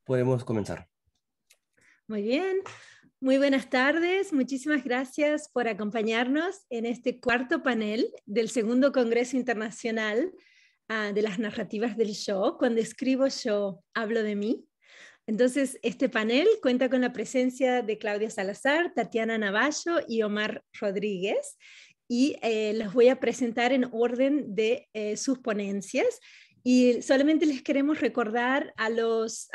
podemos comenzar. Muy bien, muy buenas tardes. Muchísimas gracias por acompañarnos en este cuarto panel del segundo Congreso Internacional de las Narrativas del Yo. Cuando escribo yo, hablo de mí. Entonces, este panel cuenta con la presencia de Claudia Salazar, Tatiana Navallo y Omar Rodríguez. Y los voy a presentar en orden de sus ponencias. Y solamente les queremos recordar a los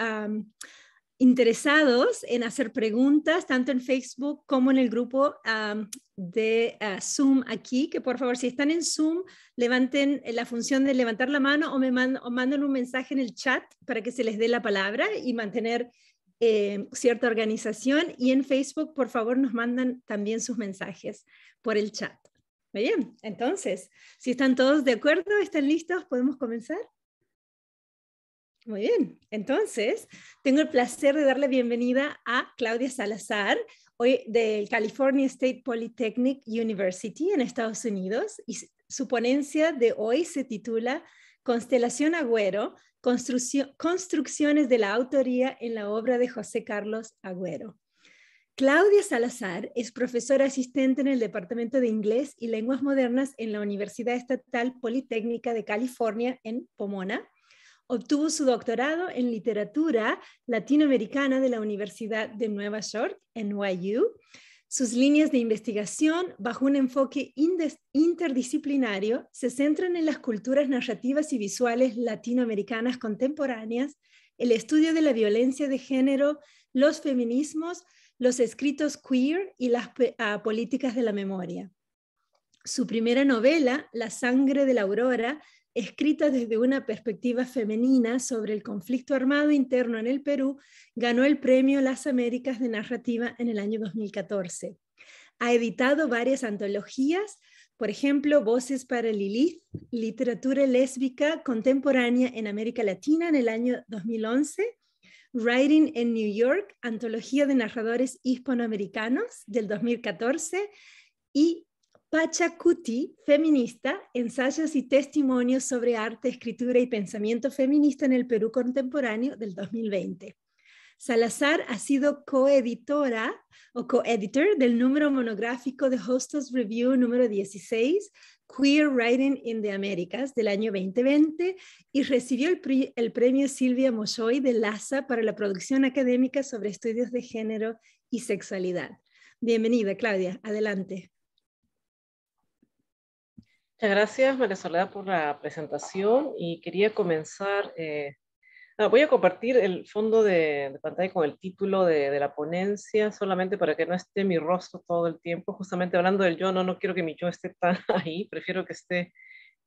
interesados en hacer preguntas, tanto en Facebook como en el grupo de Zoom aquí, que por favor, si están en Zoom, levanten la función de levantar la mano o manden un mensaje en el chat para que se les dé la palabra y mantener cierta organización. Y en Facebook, por favor, nos mandan también sus mensajes por el chat. Muy bien, entonces, si están todos de acuerdo, ¿están listos? ¿Podemos comenzar? Muy bien, entonces tengo el placer de darle bienvenida a Claudia Salazar, hoy del California State Polytechnic University en Estados Unidos, y su ponencia de hoy se titula Constelación Agüero, construcciones de la autoría en la obra de José Carlos Agüero. Claudia Salazar es profesora asistente en el Departamento de Inglés y Lenguas Modernas en la Universidad Estatal Politécnica de California en Pomona. Obtuvo su doctorado en literatura latinoamericana de la Universidad de Nueva York, NYU. Sus líneas de investigación, bajo un enfoque interdisciplinario, se centran en las culturas narrativas y visuales latinoamericanas contemporáneas, el estudio de la violencia de género, los feminismos, los escritos queer y las políticas de la memoria. Su primera novela, La sangre de la aurora, escrita desde una perspectiva femenina sobre el conflicto armado interno en el Perú, ganó el premio Las Américas de Narrativa en el año 2014. Ha editado varias antologías, por ejemplo, Voces para Lilith, Literatura Lésbica Contemporánea en América Latina en el año 2011, Writing in New York, Antología de Narradores Hispanoamericanos del 2014, y Pachacuti, feminista, ensayos y testimonios sobre arte, escritura y pensamiento feminista en el Perú contemporáneo del 2020. Salazar ha sido coeditora o coeditor del número monográfico de Hostels Review número 16, Queer Writing in the Americas del año 2020, y recibió el premio Silvia Moshoy de LASA para la producción académica sobre estudios de género y sexualidad. Bienvenida, Claudia. Adelante. Muchas gracias, María Soledad, por la presentación, y quería comenzar. Voy a compartir el fondo de pantalla con el título de la ponencia, solamente para que no esté mi rostro todo el tiempo, justamente hablando del yo. No quiero que mi yo esté tan ahí, prefiero que esté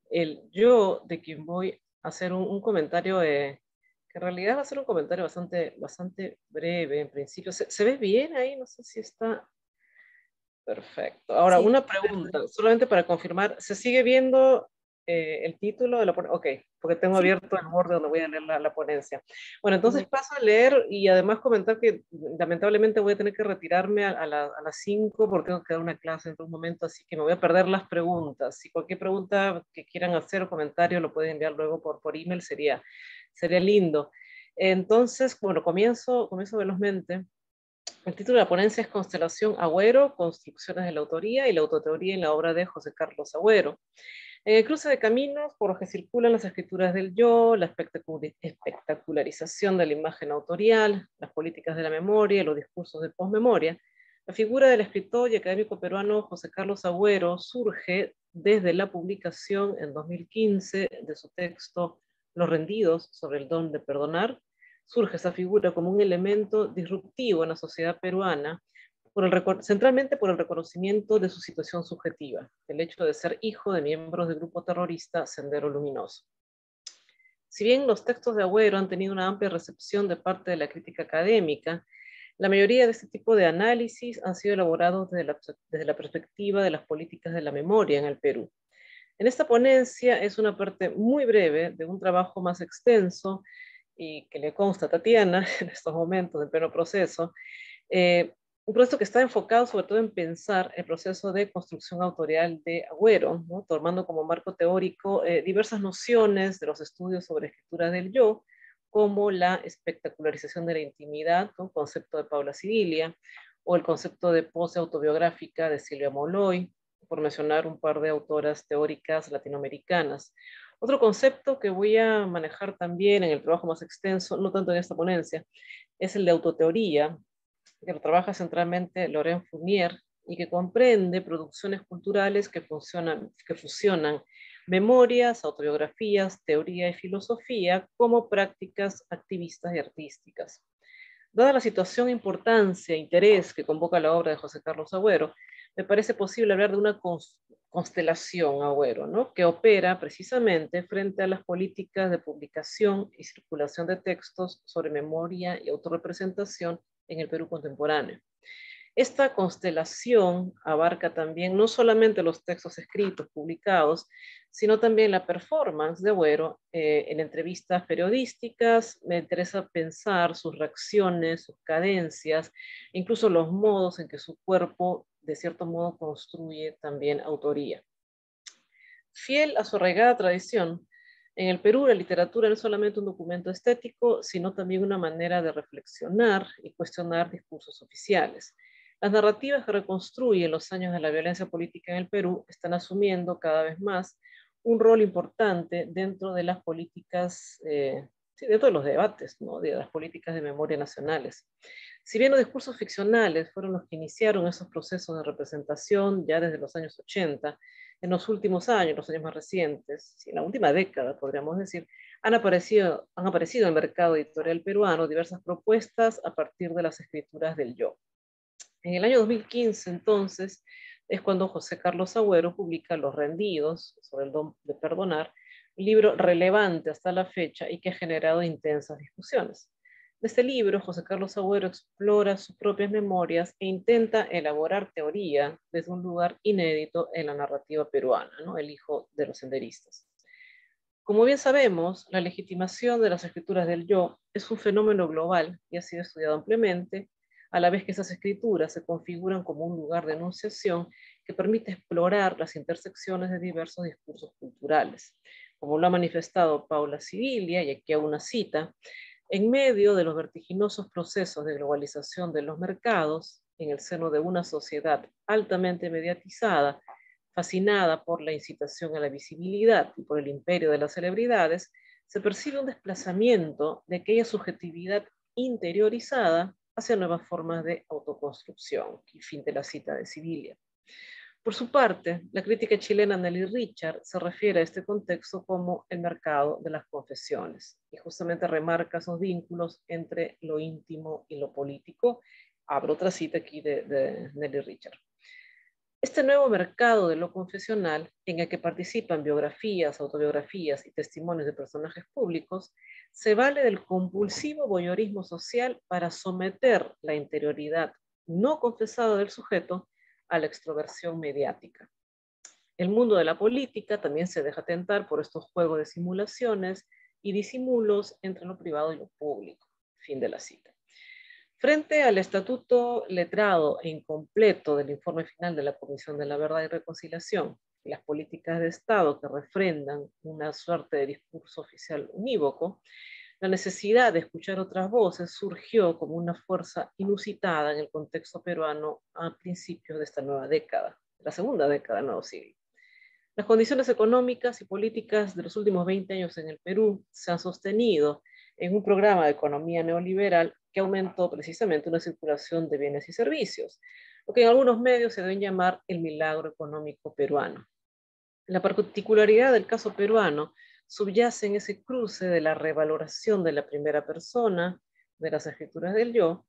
el yo de quien voy a hacer un comentario, que en realidad va a ser un comentario bastante breve en principio. ¿Se ve bien ahí? No sé si está... Perfecto. Ahora, Sí. una pregunta, solamente para confirmar, ¿se sigue viendo el título de la ponencia? Ok, porque tengo abierto el Word donde voy a leer la ponencia. Bueno, entonces paso a leer y además comentar que lamentablemente voy a tener que retirarme a las 5 porque tengo que dar una clase en un momento, así que me voy a perder las preguntas. Si cualquier pregunta que quieran hacer o comentario lo pueden enviar luego por email, sería lindo. Entonces, bueno, comienzo velozmente. El título de la ponencia es Constelación Agüero, construcciones de la autoría y la autoteoría en la obra de José Carlos Agüero. En el cruce de caminos por los que circulan las escrituras del yo, la espectacularización de la imagen autorial, las políticas de la memoria y los discursos de posmemoria, la figura del escritor y académico peruano José Carlos Agüero surge desde la publicación en 2015 de su texto Los rendidos sobre el don de perdonar. Surge esa figura como un elemento disruptivo en la sociedad peruana, centralmente por el reconocimiento de su situación subjetiva, el hecho de ser hijo de miembros del grupo terrorista Sendero Luminoso. Si bien los textos de Agüero han tenido una amplia recepción de parte de la crítica académica, la mayoría de este tipo de análisis han sido elaborados desde la perspectiva de las políticas de la memoria en el Perú. En esta ponencia es una parte muy breve de un trabajo más extenso y que le consta a Tatiana en estos momentos de pleno proceso, un proceso que está enfocado sobre todo en pensar el proceso de construcción autorial de Agüero, ¿no? Tomando como marco teórico diversas nociones de los estudios sobre escritura del yo, como la espectacularización de la intimidad, un concepto de Paula Sibilia, o el concepto de pose autobiográfica de Silvia Molloy, por mencionar un par de autoras teóricas latinoamericanas. Otro concepto que voy a manejar también en el trabajo más extenso, no tanto en esta ponencia, es el de autoteoría, que lo trabaja centralmente Laurent Fournier y que comprende producciones culturales que fusionan memorias, autobiografías, teoría y filosofía como prácticas activistas y artísticas. Dada la situación, importancia e interés que convoca la obra de José Carlos Agüero, me parece posible hablar de una constelación Agüero, ¿no? Que opera precisamente frente a las políticas de publicación y circulación de textos sobre memoria y autorrepresentación en el Perú contemporáneo. Esta constelación abarca también no solamente los textos escritos, publicados, sino también la performance de Agüero en entrevistas periodísticas. Me interesa pensar sus reacciones, sus cadencias, incluso los modos en que su cuerpo, de cierto modo, construye también autoría. Fiel a su arraigada tradición, en el Perú la literatura no es solamente un documento estético, sino también una manera de reflexionar y cuestionar discursos oficiales. Las narrativas que reconstruyen los años de la violencia política en el Perú están asumiendo cada vez más un rol importante dentro de las políticas, dentro de los debates, ¿no? De las políticas de memoria nacionales. Si bien los discursos ficcionales fueron los que iniciaron esos procesos de representación ya desde los años 80, en los últimos años, los años más recientes, en la última década podríamos decir, han aparecido en el mercado editorial peruano diversas propuestas a partir de las escrituras del yo. En el año 2015, entonces, es cuando José Carlos Agüero publica Los Rendidos, sobre el don de perdonar, un libro relevante hasta la fecha y que ha generado intensas discusiones. En este libro, José Carlos Agüero explora sus propias memorias e intenta elaborar teoría desde un lugar inédito en la narrativa peruana, ¿no? El hijo de los senderistas. Como bien sabemos, la legitimación de las escrituras del yo es un fenómeno global y ha sido estudiado ampliamente, a la vez que esas escrituras se configuran como un lugar de enunciación que permite explorar las intersecciones de diversos discursos culturales. Como lo ha manifestado Paula Sibilia, y aquí hago una cita, en medio de los vertiginosos procesos de globalización de los mercados, en el seno de una sociedad altamente mediatizada, fascinada por la incitación a la visibilidad y por el imperio de las celebridades, se percibe un desplazamiento de aquella subjetividad interiorizada hacia nuevas formas de autoconstrucción. Y fin de la cita de Sibilia. Por su parte, la crítica chilena Nelly Richard se refiere a este contexto como el mercado de las confesiones y justamente remarca esos vínculos entre lo íntimo y lo político. Abro otra cita aquí de Nelly Richard. Este nuevo mercado de lo confesional, en el que participan biografías, autobiografías y testimonios de personajes públicos, se vale del compulsivo voyeurismo social para someter la interioridad no confesada del sujeto a la extroversión mediática. El mundo de la política también se deja tentar por estos juegos de simulaciones y disimulos entre lo privado y lo público. Fin de la cita. Frente al estatuto letrado e incompleto del informe final de la Comisión de la Verdad y Reconciliación y las políticas de Estado que refrendan una suerte de discurso oficial unívoco, la necesidad de escuchar otras voces surgió como una fuerza inusitada en el contexto peruano a principios de esta nueva década, la segunda década del nuevo siglo. Las condiciones económicas y políticas de los últimos 20 años en el Perú se han sostenido en un programa de economía neoliberal que aumentó precisamente una circulación de bienes y servicios, lo que en algunos medios se deben llamar el milagro económico peruano. La particularidad del caso peruano subyace en ese cruce de la revaloración de la primera persona, de las escrituras del yo,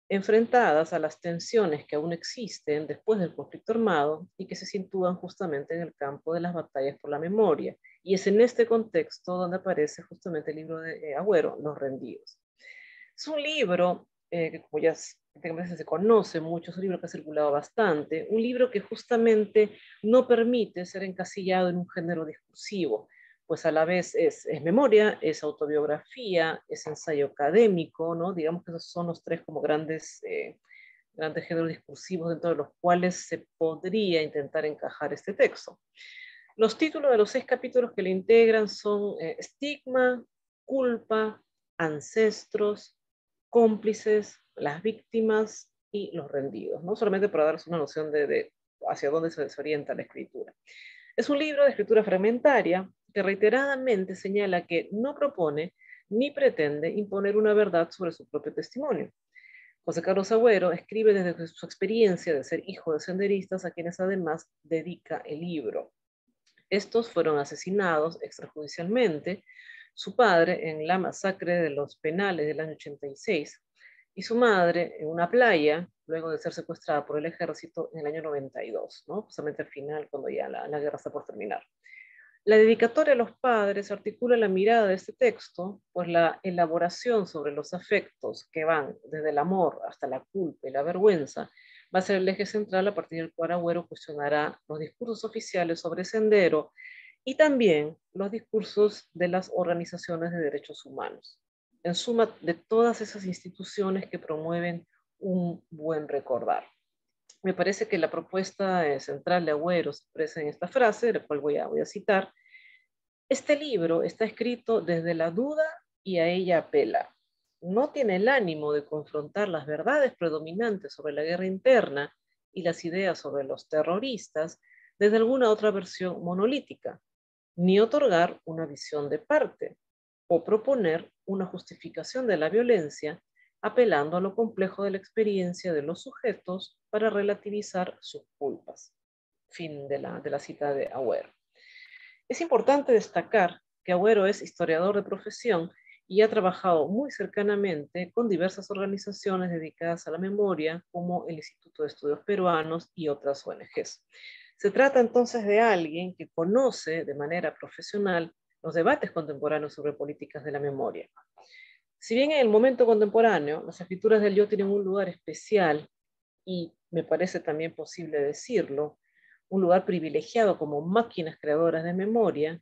enfrentadas a las tensiones que aún existen después del conflicto armado y que se sitúan justamente en el campo de las batallas por la memoria. Y es en este contexto donde aparece justamente el libro de Agüero, Los Rendidos. Es un libro que, como ya se conoce mucho, es un libro que ha circulado bastante, un libro que justamente no permite ser encasillado en un género discursivo, pues a la vez es memoria, es autobiografía, es ensayo académico, ¿no? Digamos que esos son los tres como grandes géneros discursivos dentro de los cuales se podría intentar encajar este texto. Los títulos de los 6 capítulos que le integran son Estigma, Culpa, ancestros, cómplices, las víctimas y los rendidos, ¿no? Solamente para darles una noción de hacia dónde se desorienta la escritura. Es un libro de escritura fragmentaria que reiteradamente señala que no propone ni pretende imponer una verdad sobre su propio testimonio. José Carlos Agüero escribe desde su experiencia de ser hijo de senderistas, a quienes además dedica el libro. Estos fueron asesinados extrajudicialmente, su padre en la masacre de los Penales del año 86 y su madre en una playa luego de ser secuestrada por el ejército en el año 92, ¿no? Justamente al final, cuando ya la guerra está por terminar. La dedicatoria a los padres articula la mirada de este texto, pues la elaboración sobre los afectos que van desde el amor hasta la culpa y la vergüenza va a ser el eje central a partir del cual Agüero cuestionará los discursos oficiales sobre Sendero y también los discursos de las organizaciones de derechos humanos. En suma, de todas esas instituciones que promueven un buen recordar. Me parece que la propuesta central de Agüero se expresa en esta frase, la cual voy a citar. Este libro está escrito desde la duda y a ella apela. No tiene el ánimo de confrontar las verdades predominantes sobre la guerra interna y las ideas sobre los terroristas desde alguna otra versión monolítica, ni otorgar una visión de parte o proponer una justificación de la violencia apelando a lo complejo de la experiencia de los sujetos para relativizar sus culpas. Fin de la cita de Agüero. Es importante destacar que Agüero es historiador de profesión y ha trabajado muy cercanamente con diversas organizaciones dedicadas a la memoria, como el Instituto de Estudios Peruanos y otras ONGs. Se trata entonces de alguien que conoce de manera profesional los debates contemporáneos sobre políticas de la memoria. Si bien en el momento contemporáneo las escrituras del yo tienen un lugar especial, y me parece también posible decirlo, un lugar privilegiado como máquinas creadoras de memoria,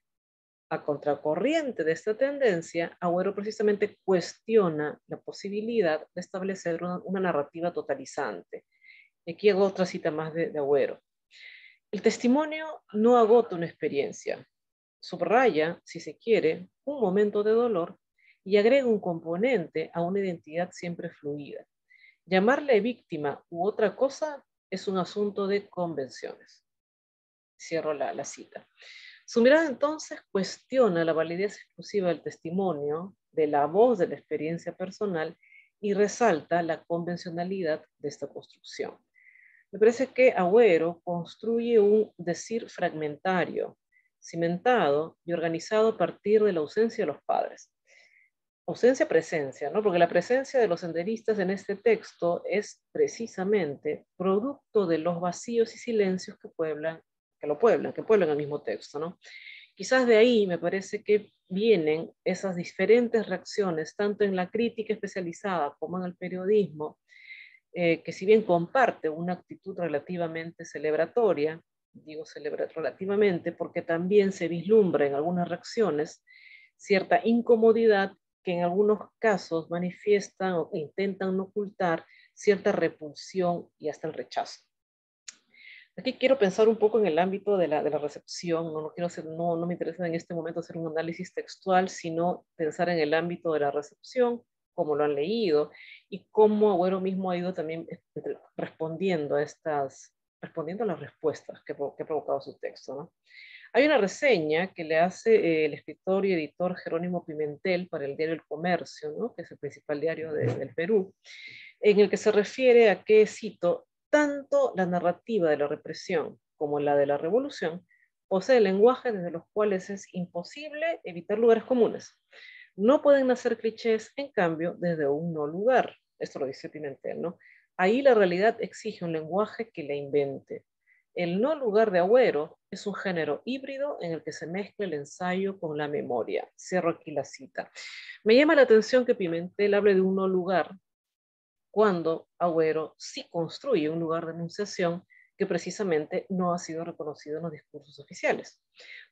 a contracorriente de esta tendencia, Agüero precisamente cuestiona la posibilidad de establecer una narrativa totalizante. Aquí hago otra cita más de Agüero. El testimonio no agota una experiencia, subraya, si se quiere, un momento de dolor y agrega un componente a una identidad siempre fluida. Llamarle víctima u otra cosa es un asunto de convenciones. Cierro la cita. Su mirada entonces cuestiona la validez exclusiva del testimonio, de la voz de la experiencia personal y resalta la convencionalidad de esta construcción. Me parece que Agüero construye un decir fragmentario, cimentado y organizado a partir de la ausencia de los padres. Ausencia-presencia, ¿no? Porque la presencia de los senderistas en este texto es precisamente producto de los vacíos y silencios que pueblan el mismo texto, ¿no? Quizás de ahí me parece que vienen esas diferentes reacciones, tanto en la crítica especializada como en el periodismo, que si bien comparte una actitud relativamente celebratoria, digo relativamente porque también se vislumbra en algunas reacciones cierta incomodidad que en algunos casos manifiestan o intentan ocultar cierta repulsión y hasta el rechazo. Aquí quiero pensar un poco en el ámbito de la recepción, no me interesa en este momento hacer un análisis textual, sino pensar en el ámbito de la recepción, cómo lo han leído y cómo Agüero mismo ha ido también respondiendo a las respuestas que ha provocado su texto, ¿no? Hay una reseña que le hace el escritor y editor Jerónimo Pimentel para el diario El Comercio, ¿no? Que es el principal diario del Perú, en el que se refiere a que, cito, tanto la narrativa de la represión como la de la revolución posee lenguajes desde los cuales es imposible evitar lugares comunes. No pueden nacer clichés, en cambio, desde un no lugar. Esto lo dice Pimentel, ¿no? Ahí la realidad exige un lenguaje que la invente. El no lugar de Agüero es un género híbrido en el que se mezcla el ensayo con la memoria. Cierro aquí la cita. Me llama la atención que Pimentel hable de un no lugar cuando Agüero sí construye un lugar de enunciación que precisamente no ha sido reconocido en los discursos oficiales.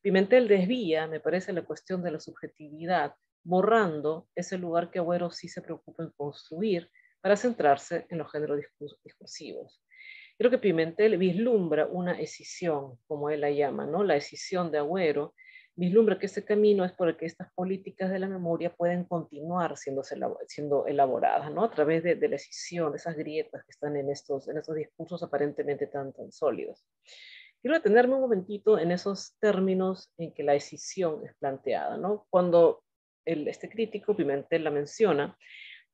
Pimentel desvía, me parece, la cuestión de la subjetividad, borrando ese lugar que Agüero sí se preocupa en construir para centrarse en los géneros discursivos. Creo que Pimentel vislumbra una escisión, como él la llama, ¿no? La escisión de Agüero vislumbra que ese camino es por el que estas políticas de la memoria pueden continuar siendo elaboradas, ¿no? A través de la escisión, de esas grietas que están en estos discursos aparentemente tan sólidos. Quiero detenerme un momentito en esos términos en que la escisión es planteada, ¿no? Cuando este crítico, Pimentel, la menciona,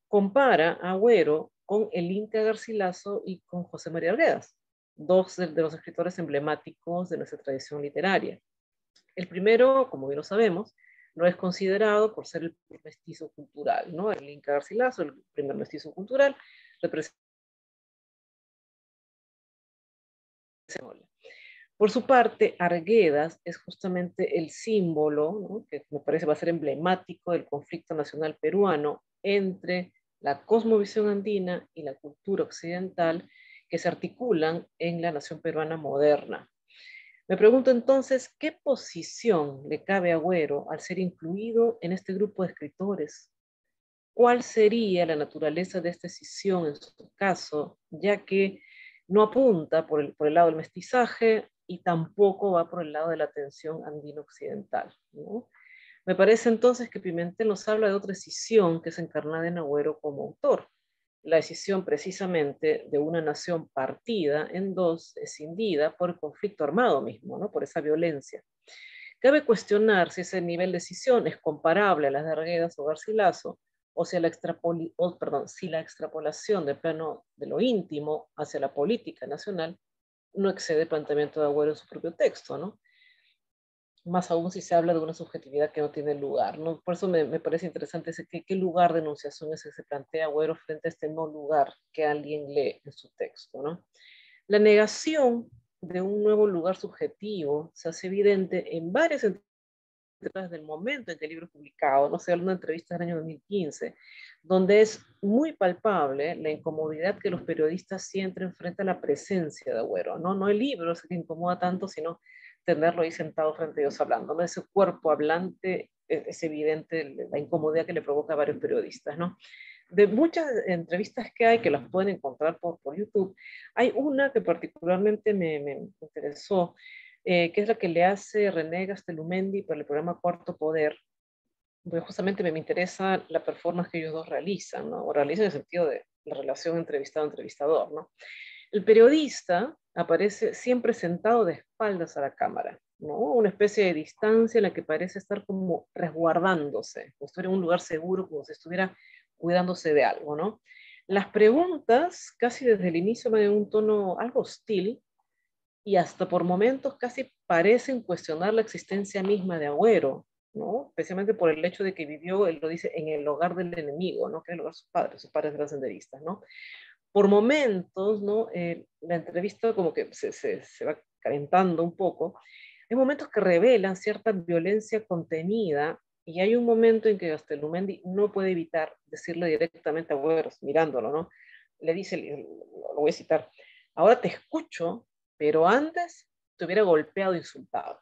compara a Agüero con el Inca Garcilaso y con José María Arguedas, dos de los escritores emblemáticos de nuestra tradición literaria. El primero, como bien lo sabemos, no es considerado por ser el mestizo cultural, ¿no? El Inca Garcilaso, el primer mestizo cultural, representa. Por su parte, Arguedas es justamente el símbolo, ¿no?, que me parece va a ser emblemático del conflicto nacional peruano entre la cosmovisión andina y la cultura occidental que se articulan en la nación peruana moderna. Me pregunto entonces, ¿qué posición le cabe a Agüero al ser incluido en este grupo de escritores? ¿Cuál sería la naturaleza de esta escisión en su caso, ya que no apunta por el lado del mestizaje y tampoco va por el lado de la tensión andino-occidental, ¿no? Me parece entonces que Pimentel nos habla de otra escisión que es encarnada en Agüero como autor, la decisión precisamente de una nación partida en dos, escindida por el conflicto armado mismo, ¿no?, por esa violencia. Cabe cuestionar si ese nivel de decisión es comparable a las de Arguedas o Garcilaso, o si si la extrapolación del plano de lo íntimo hacia la política nacional no excede el planteamiento de Agüero en su propio texto, ¿no? Más aún si se habla de una subjetividad que no tiene lugar, ¿no? Por eso me parece interesante qué lugar de enunciación es ese que se plantea Agüero frente a este no lugar que alguien lee en su texto, ¿no? La negación de un nuevo lugar subjetivo se hace evidente en varias entrevistas del momento en que el libro es publicado, no sé, una entrevista del año 2015, donde es muy palpable la incomodidad que los periodistas sienten frente a la presencia de Agüero, ¿no? No el libro es el que incomoda tanto, sino tenerlo ahí sentado frente a ellos hablando, ¿no? Ese cuerpo hablante es evidente la incomodidad que le provoca a varios periodistas, ¿no? De muchas entrevistas que hay, que las pueden encontrar por YouTube, hay una que particularmente me interesó, que es la que le hace René Gastelumendi para el programa Cuarto Poder, porque justamente me interesa la performance que ellos dos realizan, ¿no? O realizan en el sentido de la relación entrevistado-entrevistador, ¿no? El periodista aparece siempre sentado de espaldas a la cámara, ¿no? Una especie de distancia en la que parece estar como resguardándose, como si estuviera en un lugar seguro, como si estuviera cuidándose de algo, ¿no? Las preguntas, casi desde el inicio, van en un tono algo hostil y hasta por momentos casi parecen cuestionar la existencia misma de Agüero, ¿no? Especialmente por el hecho de que vivió, él lo dice, en el hogar del enemigo, ¿no? Que es el hogar de sus padres eran senderistas, ¿no? Por momentos, ¿no? La entrevista como que se va calentando un poco. Hay momentos que revelan cierta violencia contenida y hay un momento en que Gastelumendi no puede evitar decirle directamente a Agüero, mirándolo, ¿no? Le dice, lo voy a citar, ahora te escucho, pero antes te hubiera golpeado e insultado.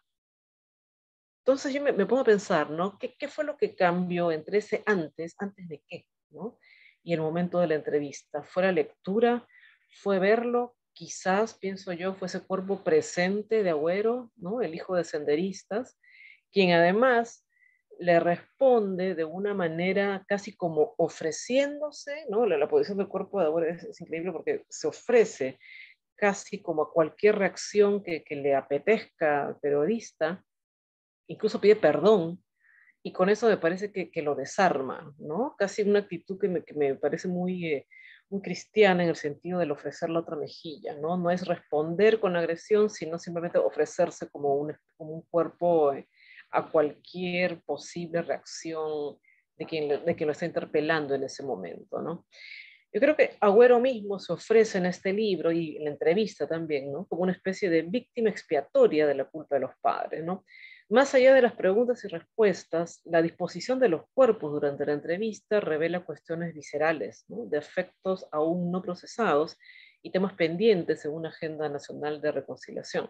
Entonces yo me pongo a pensar, ¿no? ¿Qué fue lo que cambió entre ese antes de qué, ¿no? Y el momento de la entrevista? ¿Fue la lectura? ¿Fue verlo? Quizás, pienso yo, fue ese cuerpo presente de Agüero, ¿no? El hijo de senderistas, quien además le responde de una manera casi como ofreciéndose, ¿no? La posición del cuerpo de Agüero es increíble porque se ofrece casi como a cualquier reacción que le apetezca al periodista, incluso pide perdón, y con eso me parece que lo desarma, ¿no? Casi una actitud que me parece muy cristiana en el sentido del ofrecer la otra mejilla, ¿no? No es responder con agresión, sino simplemente ofrecerse como un cuerpo a cualquier posible reacción de quien lo está interpelando en ese momento, ¿no? Yo creo que Agüero mismo se ofrece en este libro y en la entrevista también, ¿no? Como una especie de víctima expiatoria de la culpa de los padres, ¿no? Más allá de las preguntas y respuestas, la disposición de los cuerpos durante la entrevista revela cuestiones viscerales, ¿no? De afectos aún no procesados y temas pendientes en una agenda nacional de reconciliación.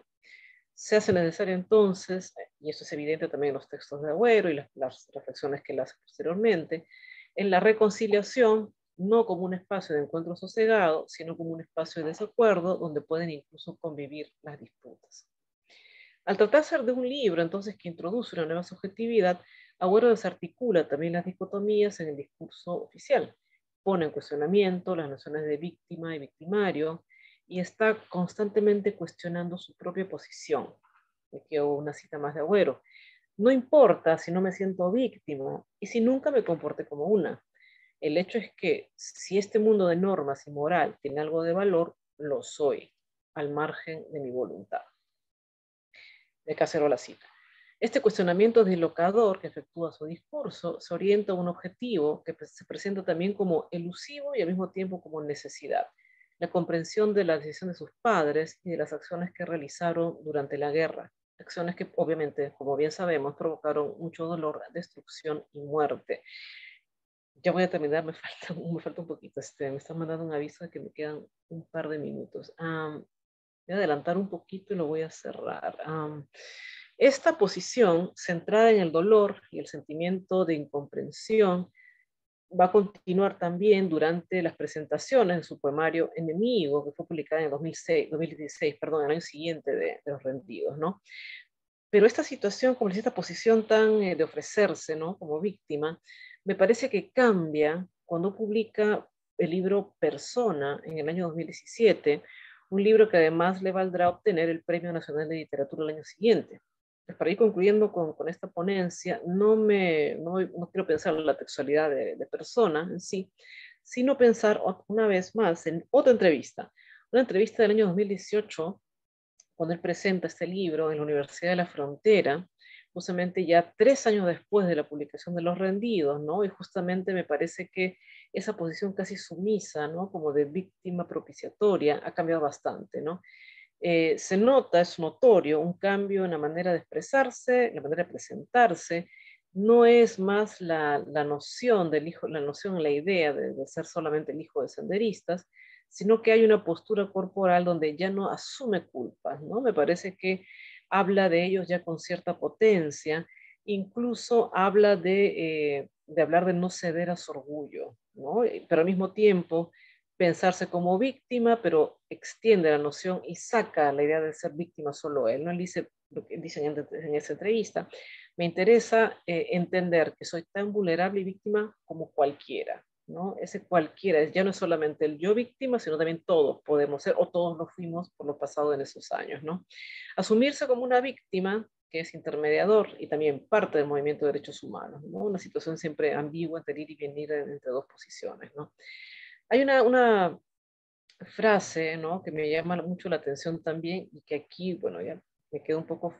Se hace necesario entonces, y eso es evidente también en los textos de Agüero y las reflexiones que él hace posteriormente, en la reconciliación no como un espacio de encuentro sosegado, sino como un espacio de desacuerdo donde pueden incluso convivir las disputas. Al tratarse de un libro, entonces, que introduce una nueva subjetividad, Agüero desarticula también las dicotomías en el discurso oficial, pone en cuestionamiento las nociones de víctima y victimario, y está constantemente cuestionando su propia posición. Aquí hago una cita más de Agüero. No importa si no me siento víctima y si nunca me comporté como una. El hecho es que si este mundo de normas y moral tiene algo de valor, lo soy, al margen de mi voluntad. De Casero la cita. Este cuestionamiento dislocador que efectúa su discurso se orienta a un objetivo que se presenta también como elusivo y al mismo tiempo como necesidad: la comprensión de la decisión de sus padres y de las acciones que realizaron durante la guerra, acciones que obviamente, como bien sabemos, provocaron mucho dolor, destrucción y muerte. Ya voy a terminar, me falta un poquito, me están mandando un aviso de que me quedan un par de minutos. Voy a adelantar un poquito y lo voy a cerrar. Esta posición, centrada en el dolor y el sentimiento de incomprensión, va a continuar también durante las presentaciones de su poemario Enemigo, que fue publicado en 2016, perdón, el año siguiente de Los Rendidos, ¿no? Pero esta situación, como esta posición tan de ofrecerse, ¿no?, como víctima, me parece que cambia cuando publica el libro Persona en el año 2017, un libro que además le valdrá obtener el Premio Nacional de Literatura el año siguiente. Pues para ir concluyendo con esta ponencia, no quiero pensar en la textualidad de Persona en sí, sino pensar una vez más en otra entrevista, una entrevista del año 2018, cuando él presenta este libro en la Universidad de la Frontera, justamente ya 3 años después de la publicación de Los Rendidos, ¿no? Y justamente me parece que esa posición casi sumisa, ¿no?, como de víctima propiciatoria, ha cambiado bastante, ¿no? Se nota, es notorio, un cambio en la manera de expresarse, la manera de presentarse. No es más la noción del hijo, la noción, la idea de ser solamente el hijo de senderistas, sino que hay una postura corporal donde ya no asume culpas, ¿no? Me parece que habla de ellos ya con cierta potencia, incluso habla de hablar de no ceder a su orgullo, ¿no? Pero al mismo tiempo pensarse como víctima, pero extiende la noción y saca la idea de ser víctima solo él, ¿no? Él dice lo que dicen en esa entrevista: me interesa entender que soy tan vulnerable y víctima como cualquiera, ¿no? Ese cualquiera ya no es solamente el yo víctima, sino también todos podemos ser, o todos lo fuimos por lo pasado en esos años, ¿no? Asumirse como una víctima, que es intermediador y también parte del movimiento de derechos humanos, ¿no? Una situación siempre ambigua entre ir y venir entre dos posiciones, ¿no? Hay una frase, ¿no?, que me llama mucho la atención también, y que aquí, bueno, ya me quedo un poco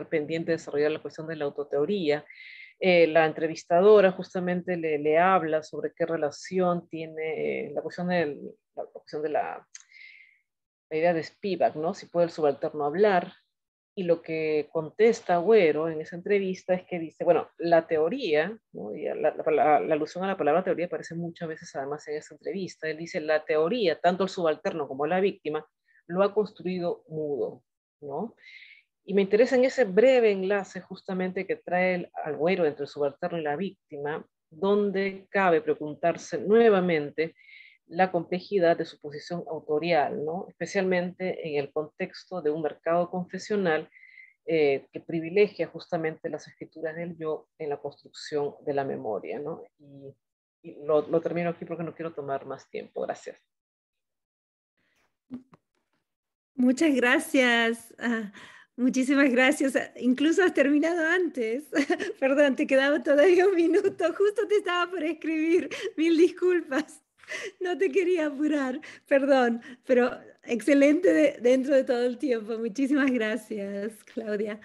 pendiente de desarrollar la cuestión de la autoteoría. La entrevistadora justamente le habla sobre qué relación tiene la cuestión de la idea de Spivak, ¿no? Si puede el subalterno hablar. Y lo que contesta Agüero en esa entrevista es que dice, bueno, la teoría, ¿no?, y la alusión a la palabra teoría aparece muchas veces además en esa entrevista. Él dice, la teoría, tanto el subalterno como la víctima, lo ha construido mudo, ¿no? Y me interesa en ese breve enlace justamente que trae el Agüero entre el subalterno y la víctima, donde cabe preguntarse nuevamente la complejidad de su posición autorial, ¿no?, especialmente en el contexto de un mercado confesional que privilegia justamente las escrituras del yo en la construcción de la memoria, ¿no? Y lo termino aquí porque no quiero tomar más tiempo. Gracias. Muchas gracias. Muchísimas gracias. Incluso has terminado antes. Perdón, te quedaba todavía un minuto. Justo te estaba por escribir. Mil disculpas. No te quería apurar. Perdón, pero excelente dentro de todo el tiempo. Muchísimas gracias, Claudia.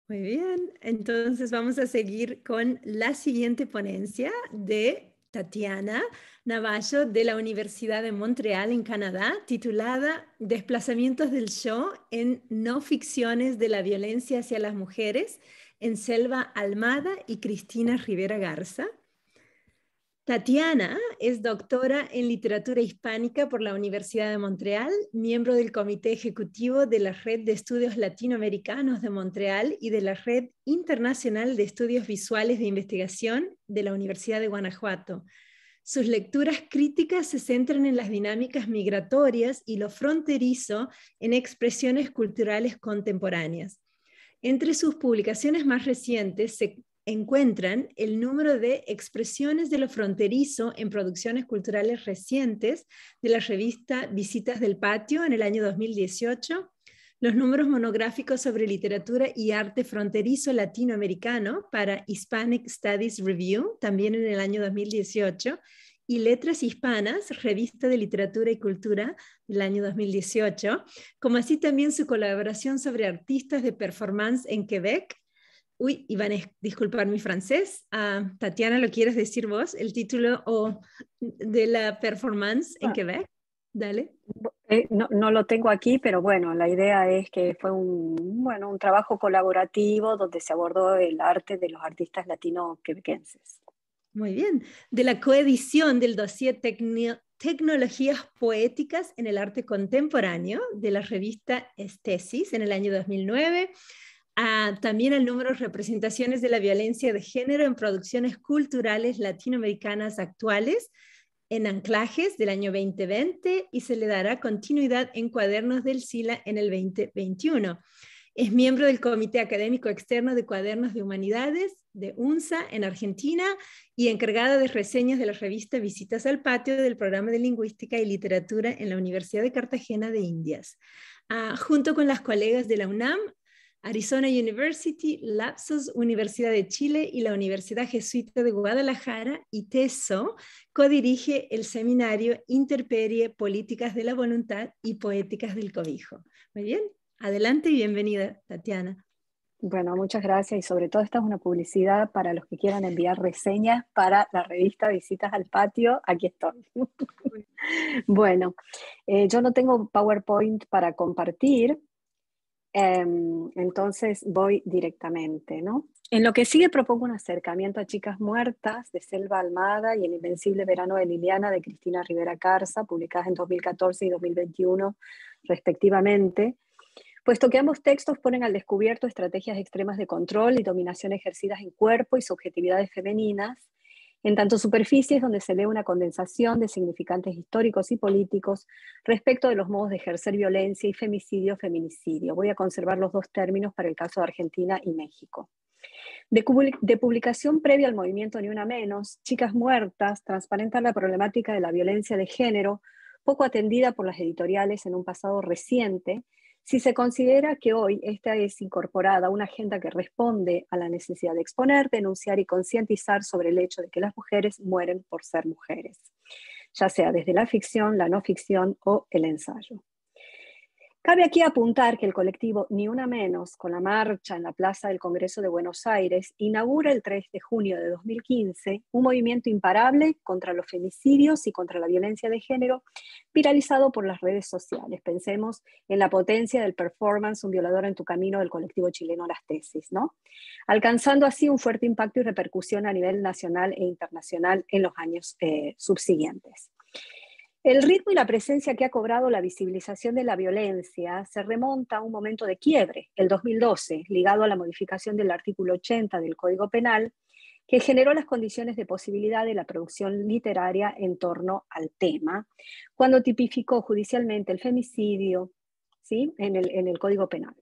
Muy bien. Entonces vamos a seguir con la siguiente ponencia de Tatiana Navallo de la Universidad de Montreal en Canadá, titulada Desplazamientos del yo en no ficciones de la violencia hacia las mujeres, en Selva Almada y Cristina Rivera Garza. Tatiana es doctora en literatura hispánica por la Universidad de Montreal, miembro del Comité Ejecutivo de la Red de Estudios Latinoamericanos de Montreal y de la Red Internacional de Estudios Visuales de Investigación de la Universidad de Guanajuato. Sus lecturas críticas se centran en las dinámicas migratorias y lo fronterizo en expresiones culturales contemporáneas. Entre sus publicaciones más recientes se encuentran el número de expresiones de lo fronterizo en producciones culturales recientes de la revista Visitas del Patio en el año 2018, los números monográficos sobre literatura y arte fronterizo latinoamericano para Hispanic Studies Review, también en el año 2018, y Letras Hispanas, revista de literatura y cultura del año 2018, como así también su colaboración sobre artistas de performance en Quebec. Uy, Iván, disculpar mi francés. Tatiana, ¿lo quieres decir vos? El título de la performance en Quebec. Dale. No, no lo tengo aquí, pero bueno, la idea es que fue un trabajo colaborativo donde se abordó el arte de los artistas latino-quebequenses. Muy bien. De la coedición del dossier Tecnologías Poéticas en el Arte Contemporáneo de la revista Estesis en el año 2009. También el número de representaciones de la violencia de género en producciones culturales latinoamericanas actuales en Anclajes del año 2020 y se le dará continuidad en Cuadernos del SILA en el 2021. Es miembro del Comité Académico Externo de Cuadernos de Humanidades de UNSA en Argentina y encargada de reseñas de la revista Visitas al Patio del Programa de Lingüística y Literatura en la Universidad de Cartagena de Indias. Junto con las colegas de la UNAM, Arizona University, Lapsos, Universidad de Chile y la Universidad Jesuita de Guadalajara, y TESO, codirige el seminario Interperie, Políticas de la Voluntad y Poéticas del Cobijo. Muy bien, adelante y bienvenida, Tatiana. Bueno, muchas gracias y sobre todo esta es una publicidad para los que quieran enviar reseñas para la revista Visitas al Patio. Aquí estoy. Bueno, yo no tengo PowerPoint para compartir, entonces voy directamente, ¿no? En lo que sigue propongo un acercamiento a Chicas Muertas de Selva Almada y El Invencible Verano de Liliana de Cristina Rivera Carza, publicadas en 2014 y 2021 respectivamente, puesto que ambos textos ponen al descubierto estrategias extremas de control y dominación ejercidas en cuerpo y subjetividades femeninas, en tanto superficies donde se lee una condensación de significantes históricos y políticos respecto de los modos de ejercer violencia y femicidio-feminicidio. Voy a conservar los dos términos para el caso de Argentina y México. De publicación previa al movimiento Ni Una Menos, Chicas Muertas transparenta la problemática de la violencia de género, poco atendida por las editoriales en un pasado reciente, si se considera que hoy esta es incorporada a una agenda que responde a la necesidad de exponer, denunciar y concientizar sobre el hecho de que las mujeres mueren por ser mujeres, ya sea desde la ficción, la no ficción o el ensayo. Cabe aquí apuntar que el colectivo Ni Una Menos, con la marcha en la Plaza del Congreso de Buenos Aires, inaugura el 3 de junio de 2015 un movimiento imparable contra los femicidios y contra la violencia de género, viralizado por las redes sociales. Pensemos en la potencia del performance Un violador en tu camino del colectivo chileno Las Tesis, ¿no? Alcanzando así un fuerte impacto y repercusión a nivel nacional e internacional en los años subsiguientes. El ritmo y la presencia que ha cobrado la visibilización de la violencia se remonta a un momento de quiebre, el 2012, ligado a la modificación del artículo 80 del Código Penal, que generó las condiciones de posibilidad de la producción literaria en torno al tema, cuando tipificó judicialmente el femicidio, ¿sí?, en el Código Penal.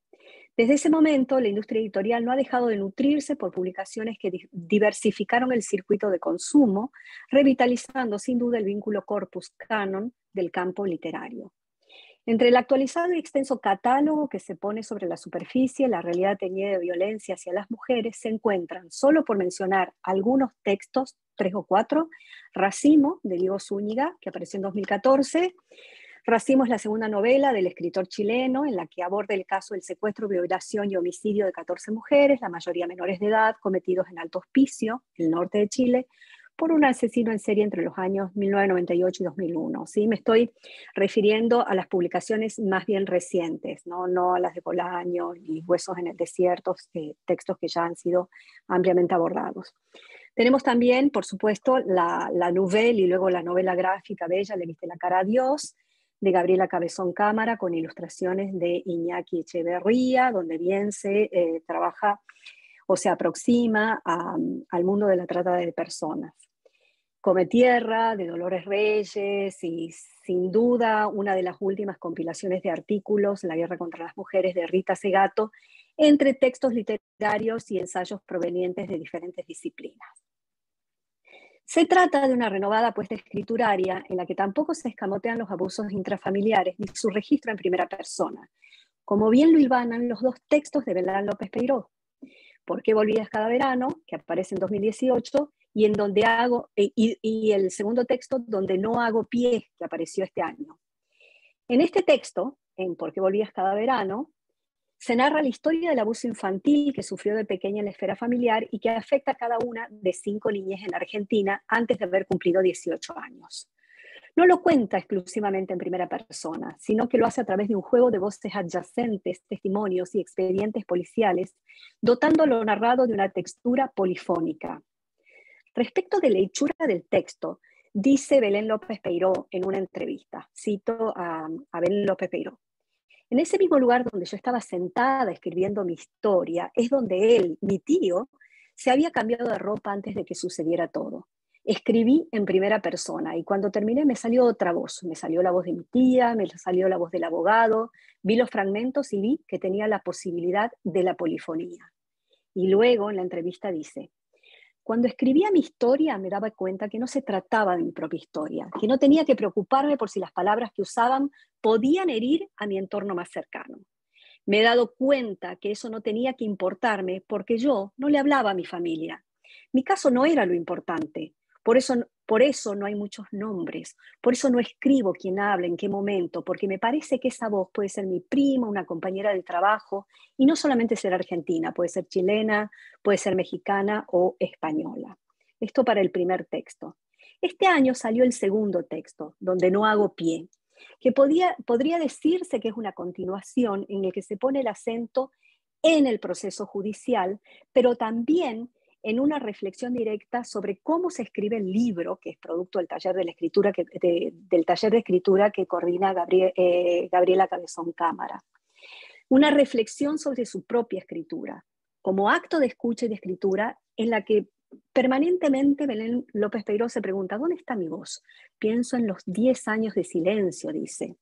Desde ese momento, la industria editorial no ha dejado de nutrirse por publicaciones que diversificaron el circuito de consumo, revitalizando sin duda el vínculo corpus-canon del campo literario. Entre el actualizado y extenso catálogo que se pone sobre la superficie, la realidad teñida de violencia hacia las mujeres, se encuentran, solo por mencionar algunos textos, 3 o 4, Racimo, de Diego Zúñiga, que apareció en 2014, Racimo es la segunda novela del escritor chileno en la que aborda el caso del secuestro, violación y homicidio de 14 mujeres, la mayoría menores de edad, cometidos en Alto Hospicio, el norte de Chile, por un asesino en serie entre los años 1998 y 2001. ¿Sí? Me estoy refiriendo a las publicaciones más bien recientes, no a las de Bolaño y Huesos en el Desierto, textos que ya han sido ampliamente abordados. Tenemos también, por supuesto, la nouvelle y luego la novela gráfica bella, Le viste la cara a Dios, de Gabriela Cabezón Cámara, con ilustraciones de Iñaki Echeverría, donde bien se trabaja o se aproxima al mundo de la trata de personas. Come Tierra, de Dolores Reyes, y sin duda una de las últimas compilaciones de artículos, La guerra contra las mujeres, de Rita Segato, entre textos literarios y ensayos provenientes de diferentes disciplinas. Se trata de una renovada apuesta escrituraria en la que tampoco se escamotean los abusos intrafamiliares ni su registro en primera persona, como bien lo hilvanan los dos textos de Belén López Peiró, ¿Por qué volvías cada verano?, que aparece en 2018, y el segundo texto, Donde no hago pie, que apareció este año. En este texto, en ¿Por qué volvías cada verano?, se narra la historia del abuso infantil que sufrió de pequeña en la esfera familiar y que afecta a cada una de 5 niñas en Argentina antes de haber cumplido 18 años. No lo cuenta exclusivamente en primera persona, sino que lo hace a través de un juego de voces adyacentes, testimonios y expedientes policiales, dotando lo narrado de una textura polifónica. Respecto de la hechura del texto, dice Belén López Peiró en una entrevista, cito a Belén López Peiró: en ese mismo lugar donde yo estaba sentada escribiendo mi historia, es donde él, mi tío, se había cambiado de ropa antes de que sucediera todo. Escribí en primera persona y cuando terminé me salió otra voz. Me salió la voz de mi tía, me salió la voz del abogado, vi los fragmentos y vi que tenía la posibilidad de la polifonía. Y luego en la entrevista dice: cuando escribía mi historia me daba cuenta que no se trataba de mi propia historia, que no tenía que preocuparme por si las palabras que usaban podían herir a mi entorno más cercano. Me he dado cuenta que eso no tenía que importarme porque yo no le hablaba a mi familia. Mi caso no era lo importante. Por eso no hay muchos nombres, por eso no escribo quién habla, en qué momento, porque me parece que esa voz puede ser mi prima, una compañera de trabajo, y no solamente ser argentina, puede ser chilena, puede ser mexicana o española. Esto para el primer texto. Este año salió el segundo texto, Donde no hago pie, que podría decirse que es una continuación en el que se pone el acento en el proceso judicial, pero también en una reflexión directa sobre cómo se escribe el libro, que es producto del taller de escritura que coordina Gabriela Cabezón Cámara. Una reflexión sobre su propia escritura, como acto de escucha y de escritura, en la que permanentemente Belén López Peiró se pregunta: ¿dónde está mi voz? Pienso en los 10 años de silencio, dice.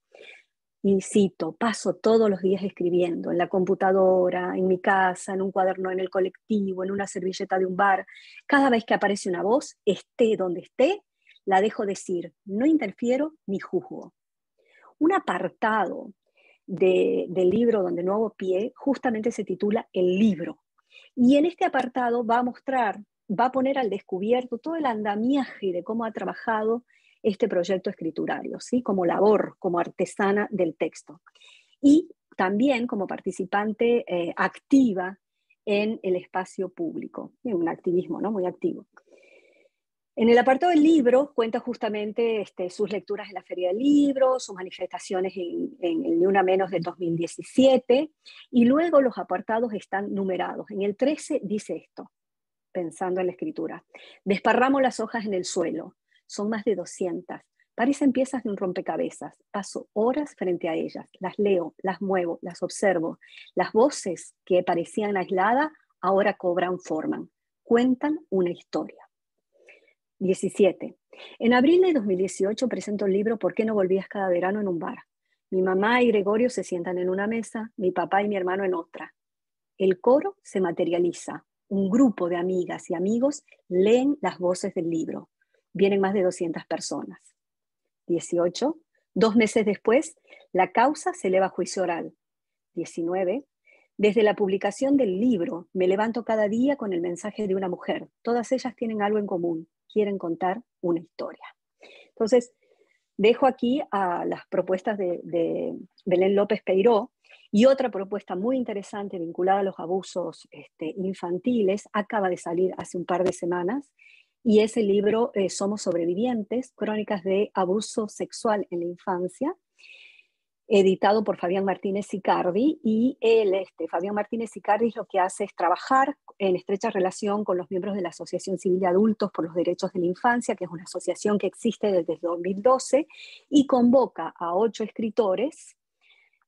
Y cito: paso todos los días escribiendo, en la computadora, en mi casa, en un cuaderno en el colectivo, en una servilleta de un bar. Cada vez que aparece una voz, esté donde esté, la dejo decir, no interfiero ni juzgo. Un apartado del libro Donde no hago pie justamente se titula El libro. Y en este apartado va a poner al descubierto todo el andamiaje de cómo ha trabajado este proyecto escriturario, ¿sí? Como labor, como artesana del texto. Y también como participante activa en el espacio público, un activismo, ¿no?, muy activo. En el apartado del libro cuenta justamente sus lecturas en la Feria del Libro, sus manifestaciones en el Ni Una Menos del 2017, y luego los apartados están numerados. En el 13 dice esto, pensando en la escritura: desparramo las hojas en el suelo, son más de 200, parecen piezas de un rompecabezas, paso horas frente a ellas, las leo, las muevo, las observo, las voces que parecían aisladas ahora cobran forma, cuentan una historia. 17. En abril de 2018 presento el libro ¿Por qué no volvías cada verano?, en un bar. Mi mamá y Gregorio se sientan en una mesa, mi papá y mi hermano en otra. El coro se materializa. Un grupo de amigas y amigos leen las voces del libro. Vienen más de 200 personas. 18. 2 meses después, la causa se eleva a juicio oral. 19. Desde la publicación del libro, me levanto cada día con el mensaje de una mujer. Todas ellas tienen algo en común. Quieren contar una historia. Entonces, dejo aquí a las propuestas de Belén López Peiró, y otra propuesta muy interesante vinculada a los abusos infantiles acaba de salir hace un par de semanas, y es el libro Somos Sobrevivientes, Crónicas de Abuso Sexual en la Infancia, editado por Fabián Martínez Sicardi, y Fabián Martínez Sicardi lo que hace es trabajar en estrecha relación con los miembros de la Asociación Civil de Adultos por los Derechos de la Infancia, que es una asociación que existe desde 2012, y convoca a 8 escritores.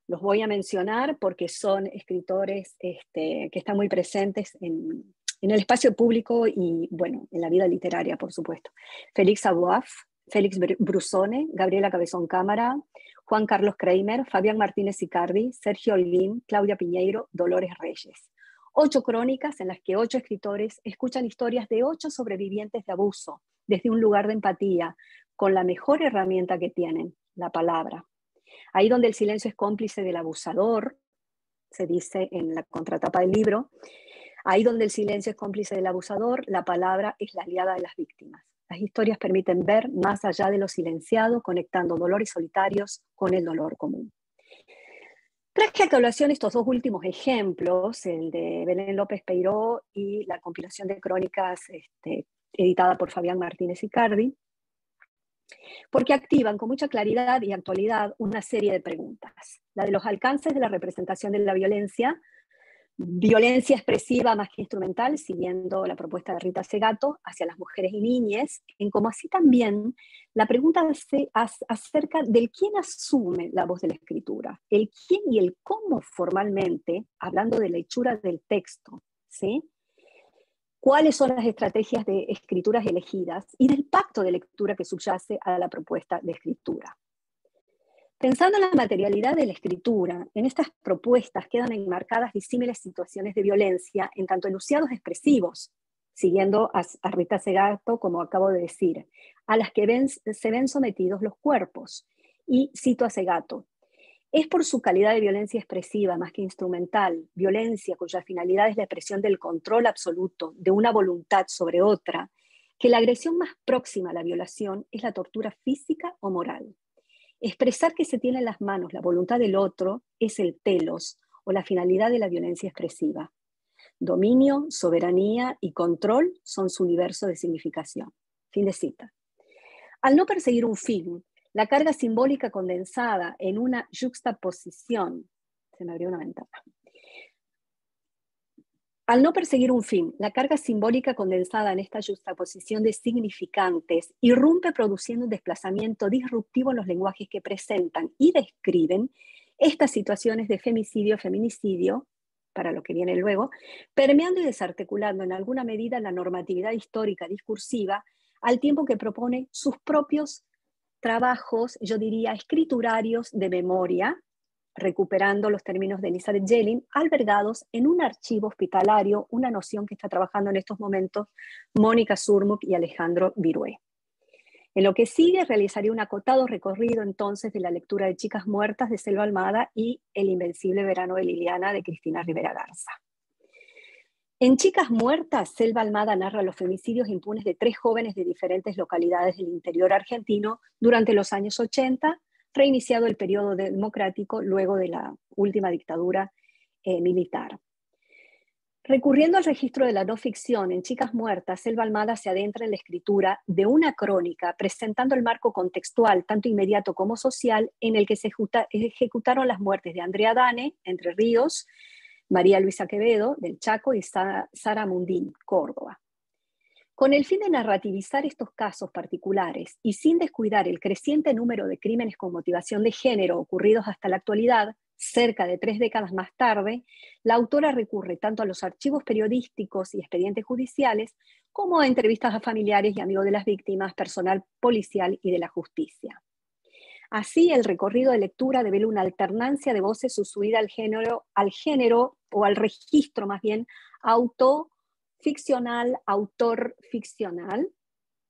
Los voy a mencionar porque son escritores que están muy presentes en el espacio público y, bueno, en la vida literaria, por supuesto. Félix Abouaf, Félix Brusone, Gabriela Cabezón Cámara, Juan Carlos Kramer, Fabián Martínez Icardi, Sergio Holguín, Claudia Piñeiro, Dolores Reyes. 8 crónicas en las que 8 escritores escuchan historias de 8 sobrevivientes de abuso, desde un lugar de empatía, con la mejor herramienta que tienen, la palabra. Ahí donde el silencio es cómplice del abusador, se dice en la contratapa del libro, ahí donde el silencio es cómplice del abusador, la palabra es la aliada de las víctimas. Las historias permiten ver más allá de lo silenciado, conectando dolores solitarios con el dolor común. Traje a colación estos 2 últimos ejemplos, el de Belén López Peiró y la compilación de crónicas editada por Fabián Martínez Icardi, porque activan con mucha claridad y actualidad una serie de preguntas. La de los alcances de la representación de la violencia expresiva más que instrumental, siguiendo la propuesta de Rita Segato, hacia las mujeres y niñas, en como así también la pregunta acerca del quién asume la voz de la escritura, el quién y el cómo formalmente, hablando de la hechura del texto, ¿sí? ¿Cuáles son las estrategias de escrituras elegidas y del pacto de lectura que subyace a la propuesta de escritura? Pensando en la materialidad de la escritura, en estas propuestas quedan enmarcadas disímiles situaciones de violencia en tanto enunciados expresivos, siguiendo a Rita Segato, como acabo de decir, a las que se ven sometidos los cuerpos. Y cito a Segato: es por su calidad de violencia expresiva más que instrumental, violencia cuya finalidad es la expresión del control absoluto de una voluntad sobre otra, que la agresión más próxima a la violación es la tortura física o moral. Expresar que se tiene en las manos la voluntad del otro es el telos o la finalidad de la violencia expresiva. Dominio, soberanía y control son su universo de significación. Fin de cita. Al no perseguir un fin, la carga simbólica condensada en una yuxtaposición, se me abrió una ventana. Al no perseguir un fin, la carga simbólica condensada en esta yuxtaposición de significantes irrumpe produciendo un desplazamiento disruptivo en los lenguajes que presentan y describen estas situaciones de femicidio, feminicidio, para lo que viene luego, permeando y desarticulando en alguna medida la normatividad histórica discursiva, al tiempo que propone sus propios trabajos, yo diría, escriturarios de memoria, recuperando los términos de Elizabeth Jelin, albergados en un archivo hospitalario, una noción que está trabajando en estos momentos Mónica Zurmuch y Alejandro Virué. En lo que sigue, realizaría un acotado recorrido entonces de la lectura de Chicas Muertas de Selva Almada y El Invencible Verano de Liliana de Cristina Rivera Garza. En Chicas Muertas, Selva Almada narra los femicidios impunes de 3 jóvenes de diferentes localidades del interior argentino durante los años 80, reiniciado el periodo democrático luego de la última dictadura militar. Recurriendo al registro de la no ficción, en Chicas Muertas, Selva Almada se adentra en la escritura de una crónica, presentando el marco contextual, tanto inmediato como social, en el que se ejecutaron las muertes de Andrea Dane, Entre Ríos, María Luisa Quevedo, del Chaco, y Sara Mundín, Córdoba. Con el fin de narrativizar estos casos particulares y sin descuidar el creciente número de crímenes con motivación de género ocurridos hasta la actualidad, cerca de 3 décadas más tarde, la autora recurre tanto a los archivos periodísticos y expedientes judiciales como a entrevistas a familiares y amigos de las víctimas, personal policial y de la justicia. Así, el recorrido de lectura devela una alternancia de voces subsuida al género o al registro más bien autoficcional, autor-ficcional,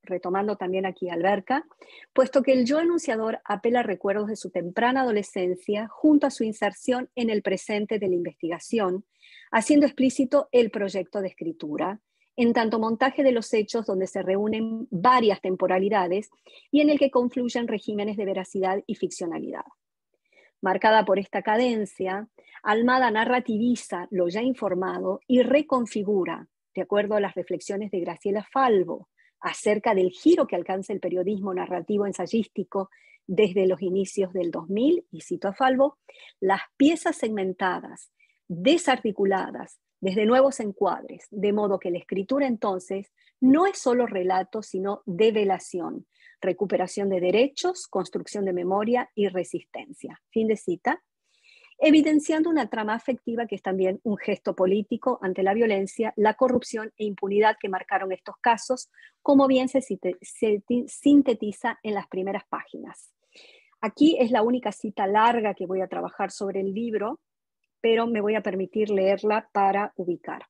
retomando también aquí Alberca, puesto que el yo enunciador apela a recuerdos de su temprana adolescencia junto a su inserción en el presente de la investigación, haciendo explícito el proyecto de escritura, en tanto montaje de los hechos donde se reúnen varias temporalidades y en el que confluyen regímenes de veracidad y ficcionalidad. Marcada por esta cadencia, Almada narrativiza lo ya informado y reconfigura, de acuerdo a las reflexiones de Graciela Falvo, acerca del giro que alcanza el periodismo narrativo ensayístico desde los inicios del 2000, y cito a Falvo, las piezas segmentadas, desarticuladas, desde nuevos encuadres, de modo que la escritura entonces no es solo relato, sino develación, recuperación de derechos, construcción de memoria y resistencia. Fin de cita. Evidenciando una trama afectiva que es también un gesto político ante la violencia, la corrupción e impunidad que marcaron estos casos, como bien se sintetiza en las primeras páginas. Aquí es la única cita larga que voy a trabajar sobre el libro, pero me voy a permitir leerla para ubicar.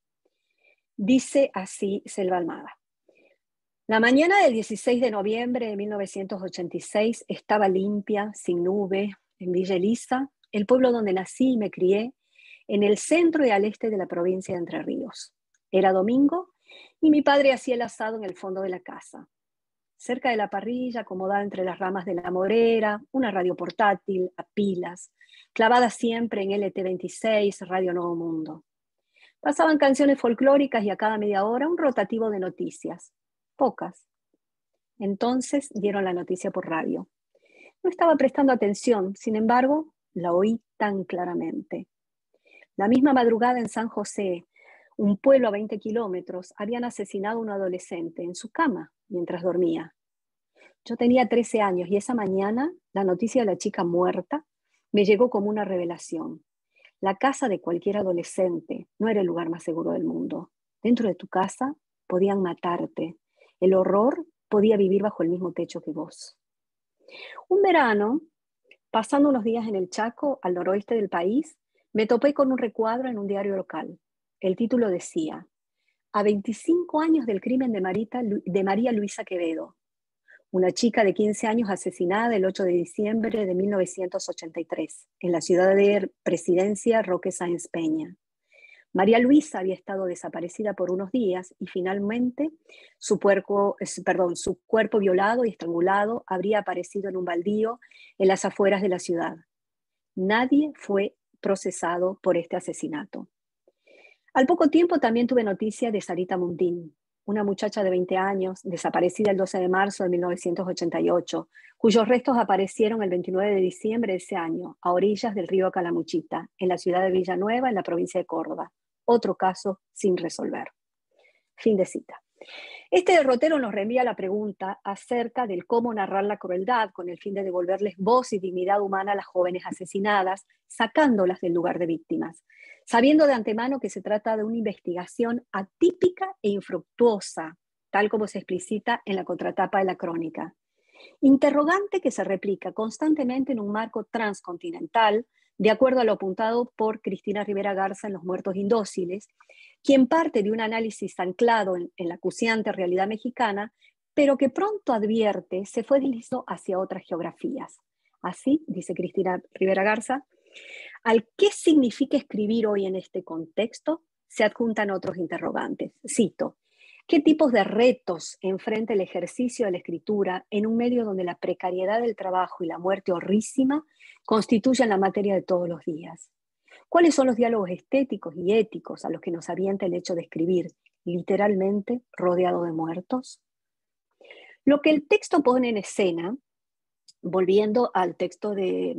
Dice así Selva Almada. La mañana del 16 de noviembre de 1986 estaba limpia, sin nube, en Villa Elisa, el pueblo donde nací y me crié, en el centro y al este de la provincia de Entre Ríos. Era domingo y mi padre hacía el asado en el fondo de la casa. Cerca de la parrilla, acomodada entre las ramas de la morera, una radio portátil a pilas, clavada siempre en LT26, Radio Nuevo Mundo. Pasaban canciones folclóricas y a cada media hora un rotativo de noticias. Pocas. Entonces dieron la noticia por radio. No estaba prestando atención, sin embargo, la oí tan claramente. La misma madrugada en San José, un pueblo a 20 kilómetros, habían asesinado a un adolescente en su cama mientras dormía. Yo tenía 13 años y esa mañana la noticia de la chica muerta me llegó como una revelación. La casa de cualquier adolescente no era el lugar más seguro del mundo. Dentro de tu casa podían matarte. El horror podía vivir bajo el mismo techo que vos. Un verano, pasando unos días en el Chaco, al noroeste del país, me topé con un recuadro en un diario local. El título decía: a 25 años del crimen de María Luisa Quevedo, una chica de 15 años asesinada el 8 de diciembre de 1983 en la ciudad de Presidencia Roque Sáenz Peña. María Luisa había estado desaparecida por unos días y finalmente su cuerpo violado y estrangulado habría aparecido en un baldío en las afueras de la ciudad. Nadie fue procesado por este asesinato. Al poco tiempo también tuve noticia de Sarita Mundín, una muchacha de 20 años, desaparecida el 12 de marzo de 1988, cuyos restos aparecieron el 29 de diciembre de ese año, a orillas del río Calamuchita, en la ciudad de Villanueva, en la provincia de Córdoba. Otro caso sin resolver. Fin de cita. Este derrotero nos reenvía la pregunta acerca del cómo narrar la crueldad con el fin de devolverles voz y dignidad humana a las jóvenes asesinadas, sacándolas del lugar de víctimas, sabiendo de antemano que se trata de una investigación atípica e infructuosa, tal como se explicita en la contratapa de la crónica. Interrogante que se replica constantemente en un marco transcontinental, de acuerdo a lo apuntado por Cristina Rivera Garza en Los Muertos Indóciles, quien parte de un análisis anclado en la acuciante realidad mexicana, pero que pronto advierte se fue dirigido hacia otras geografías. Así, dice Cristina Rivera Garza, al qué significa escribir hoy en este contexto, se adjuntan otros interrogantes. Cito: ¿qué tipos de retos enfrenta el ejercicio de la escritura en un medio donde la precariedad del trabajo y la muerte horrísima constituyen la materia de todos los días? ¿Cuáles son los diálogos estéticos y éticos a los que nos avienta el hecho de escribir, literalmente, rodeado de muertos? Lo que el texto pone en escena, volviendo al texto de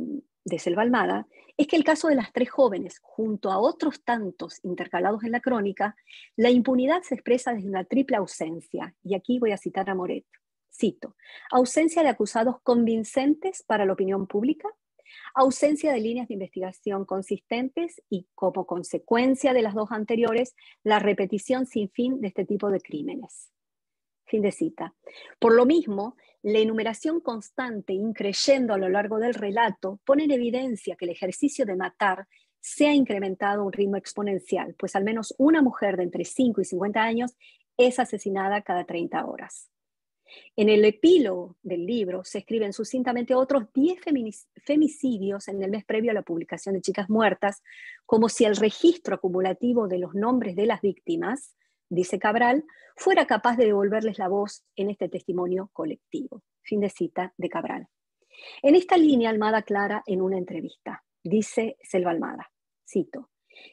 Selva Almada, es que el caso de las tres jóvenes, junto a otros tantos intercalados en la crónica, la impunidad se expresa desde una triple ausencia, y aquí voy a citar a Moret. Cito: ausencia de acusados convincentes para la opinión pública, ausencia de líneas de investigación consistentes y, como consecuencia de las dos anteriores, la repetición sin fin de este tipo de crímenes. Fin de cita. Por lo mismo, la enumeración constante, increyendo a lo largo del relato, pone en evidencia que el ejercicio de matar se ha incrementado a un ritmo exponencial, pues al menos una mujer de entre 5 y 50 años es asesinada cada 30 horas. En el epílogo del libro se escriben sucintamente otros 10 femicidios en el mes previo a la publicación de Chicas Muertas, como si el registro acumulativo de los nombres de las víctimas, dice Cabral, fuera capaz de devolverles la voz en este testimonio colectivo. Fin de cita de Cabral. En esta línea Almada aclara en una entrevista, dice Selva Almada, cito: